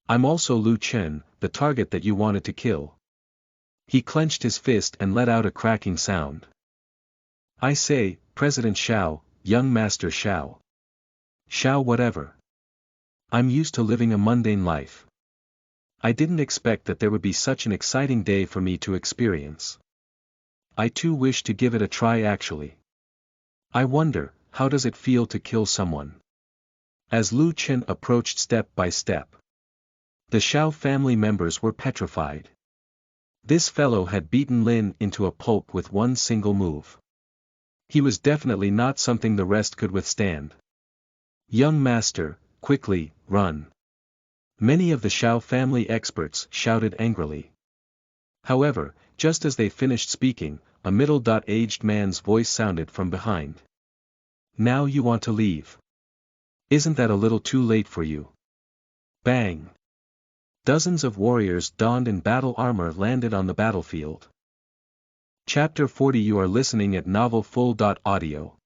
I'm also Lu Chen, the target that you wanted to kill. He clenched his fist and let out a cracking sound. I say, President Xiao, young Master Xiao. Xiao whatever. I'm used to living a mundane life. I didn't expect that there would be such an exciting day for me to experience. I too wish to give it a try actually. I wonder, how does it feel to kill someone? As Lu Chen approached step by step, the Shao family members were petrified. This fellow had beaten Lin into a pulp with one single move. He was definitely not something the rest could withstand. Young master, quickly, run. Many of the Shao family experts shouted angrily. However, just as they finished speaking, a middle-aged man's voice sounded from behind. Now you want to leave? Isn't that a little too late for you? Bang! Dozens of warriors donned in battle armor landed on the battlefield. Chapter 40. You are listening at novelfull.audio.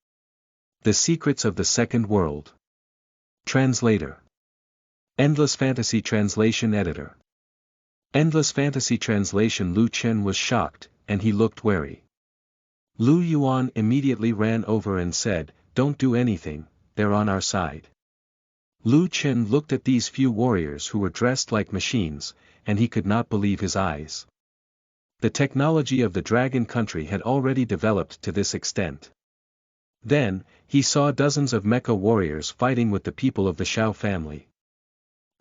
The Secrets of the Second World. Translator. Endless Fantasy Translation Editor. Endless Fantasy Translation. Lu Chen was shocked, and he looked wary. Lu Yuan immediately ran over and said, "Don't do anything, they're on our side." Lu Chen looked at these few warriors who were dressed like machines, and he could not believe his eyes. The technology of the Dragon Country had already developed to this extent. Then, he saw dozens of mecha warriors fighting with the people of the Shao family.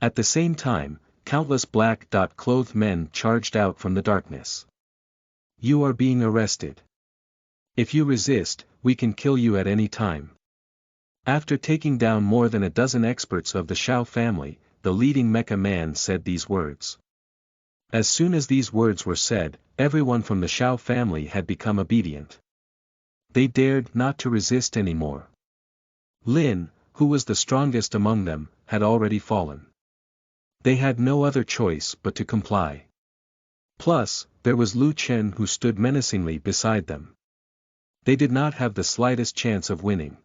At the same time, countless black-clothed men charged out from the darkness. You are being arrested. If you resist, we can kill you at any time. After taking down more than a dozen experts of the Shao family, the leading mecha man said these words. As soon as these words were said, everyone from the Shao family had become obedient. They dared not to resist anymore. Lin, who was the strongest among them, had already fallen. They had no other choice but to comply. Plus, there was Lu Chen who stood menacingly beside them. They did not have the slightest chance of winning.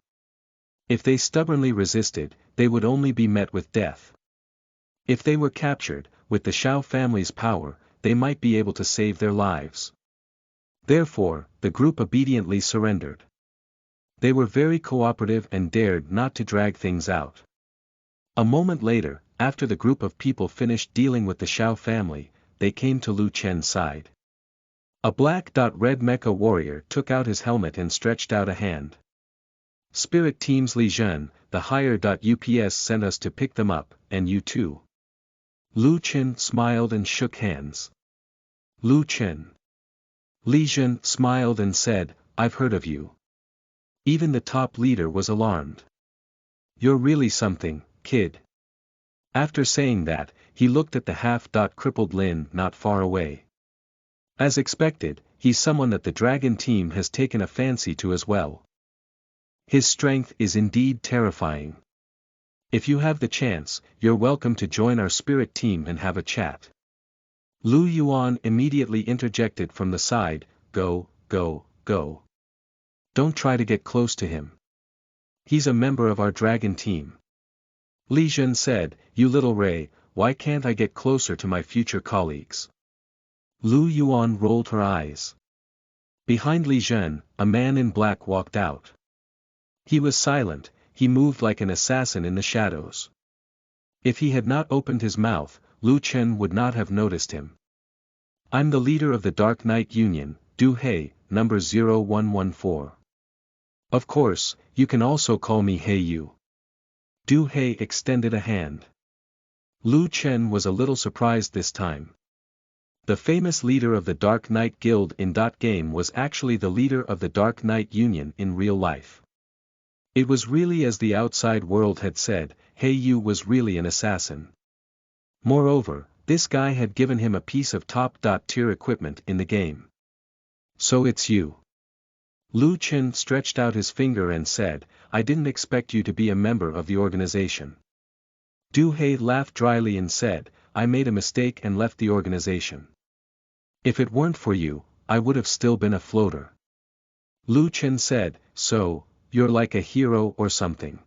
If they stubbornly resisted, they would only be met with death. If they were captured, with the Shao family's power, they might be able to save their lives. Therefore, the group obediently surrendered. They were very cooperative and dared not to drag things out. A moment later, after the group of people finished dealing with the Shao family, they came to Lu Chen's side. A black-red mecha warrior took out his helmet and stretched out a hand. Spirit Team's Li Zhen, the higher-ups sent us to pick them up, and you too. Lu Chen smiled and shook hands. Lu Chen. Li Zhen smiled and said, I've heard of you. Even the top leader was alarmed. You're really something, kid. After saying that, he looked at the half-crippled Lin not far away. As expected, he's someone that the dragon team has taken a fancy to as well. His strength is indeed terrifying. If you have the chance, you're welcome to join our spirit team and have a chat. Lu Yuan immediately interjected from the side, go. Don't try to get close to him. He's a member of our dragon team. Li Zhen said, you little Ray, why can't I get closer to my future colleagues? Lu Yuan rolled her eyes. Behind Li Zhen, a man in black walked out. He was silent, he moved like an assassin in the shadows. If he had not opened his mouth, Lu Chen would not have noticed him. I'm the leader of the Dark Knight Union, Du He, number 0114. Of course, you can also call me He Yu. Du He extended a hand. Lu Chen was a little surprised this time. The famous leader of the Dark Knight Guild in .game was actually the leader of the Dark Knight Union in real life. It was really as the outside world had said, He Yu was really an assassin. Moreover, this guy had given him a piece of top-tier equipment in the game. So it's you. Lu Chen stretched out his finger and said, I didn't expect you to be a member of the organization. Du He laughed dryly and said, I made a mistake and left the organization. If it weren't for you, I would have still been a floater. Lu Chen said, so, you're like a hero or something.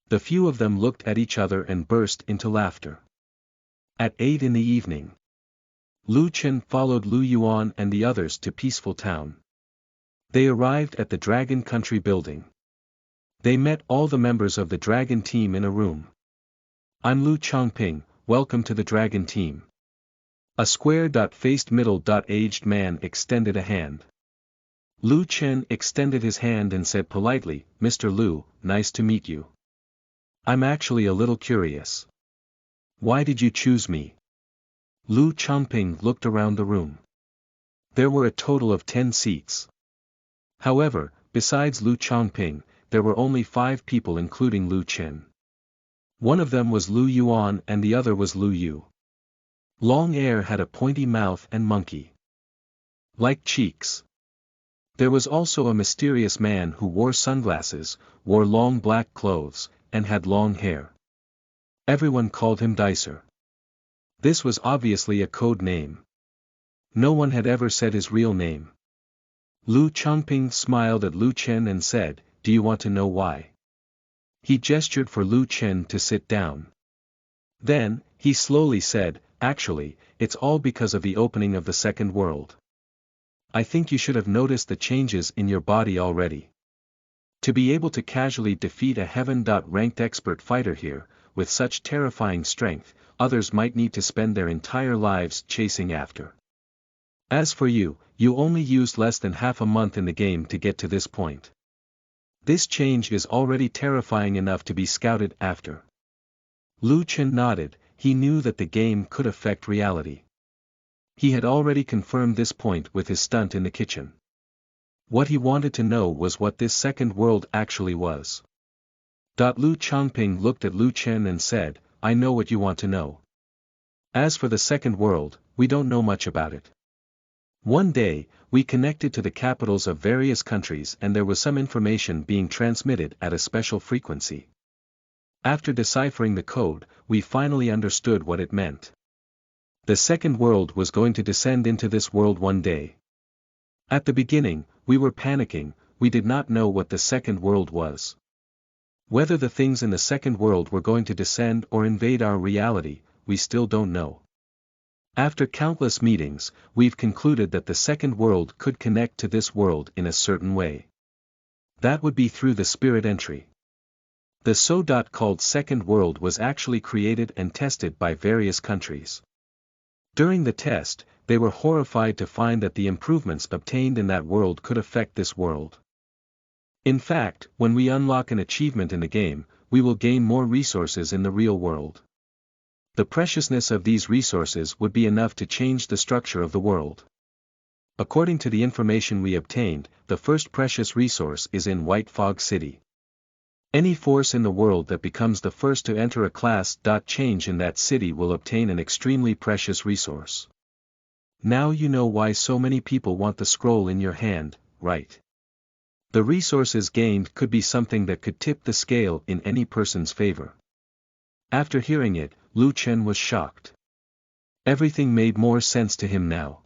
The few of them looked at each other and burst into laughter. At 8 in the evening, Lu Chen followed Lu Yuan and the others to Peaceful Town. They arrived at the Dragon Country building. They met all the members of the Dragon team in a room. I'm Lu Chongping, welcome to the Dragon team. A square-faced middle-aged man extended a hand. Lu Chen extended his hand and said politely, Mr. Lu, nice to meet you. I'm actually a little curious. Why did you choose me? Lu Chongping looked around the room. There were a total of 10 seats. However, besides Lu Chongping, there were only 5 people including Lu Chen. One of them was Lu Yuan and the other was Lu Yu. Long hair had a pointy mouth and monkey-like cheeks. There was also a mysterious man who wore sunglasses, wore long black clothes, and had long hair. Everyone called him Dicer. This was obviously a code name. No one had ever said his real name. Lu Chongping smiled at Lu Chen and said, do you want to know why? He gestured for Lu Chen to sit down. Then, he slowly said, actually, it's all because of the opening of the second world. I think you should have noticed the changes in your body already. To be able to casually defeat a heaven-ranked expert fighter here, with such terrifying strength, others might need to spend their entire lives chasing after. As for you, you only used less than half a month in the game to get to this point. This change is already terrifying enough to be scouted after. Lu Chen nodded, he knew that the game could affect reality. He had already confirmed this point with his stunt in the kitchen. What he wanted to know was what this second world actually was. Lu Changping looked at Lu Chen and said, I know what you want to know. As for the second world, we don't know much about it. One day, we connected to the capitals of various countries and there was some information being transmitted at a special frequency. After deciphering the code, we finally understood what it meant. The second world was going to descend into this world one day. At the beginning, we were panicking, we did not know what the second world was. Whether the things in the second world were going to descend or invade our reality, we still don't know. After countless meetings, we've concluded that the second world could connect to this world in a certain way. That would be through the spirit entry. The so-called second world was actually created and tested by various countries. During the test, they were horrified to find that the improvements obtained in that world could affect this world. In fact, when we unlock an achievement in the game, we will gain more resources in the real world. The preciousness of these resources would be enough to change the structure of the world. According to the information we obtained, the first precious resource is in White Fog City. Any force in the world that becomes the first to enter a class. Change in that city will obtain an extremely precious resource. Now you know why so many people want the scroll in your hand, right? The resources gained could be something that could tip the scale in any person's favor. After hearing it, Lu Chen was shocked. Everything made more sense to him now.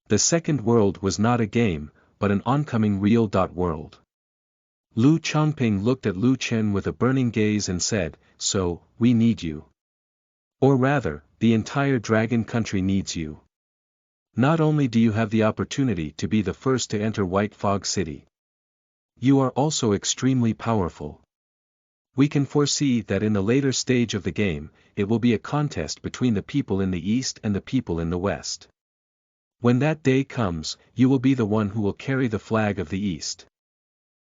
The second world was not a game, but an oncoming real world. Lu Changping looked at Lu Chen with a burning gaze and said, so, we need you. Or rather, the entire dragon country needs you. Not only do you have the opportunity to be the first to enter White Fog City. You are also extremely powerful. We can foresee that in the later stage of the game, it will be a contest between the people in the East and the people in the West. When that day comes, you will be the one who will carry the flag of the East.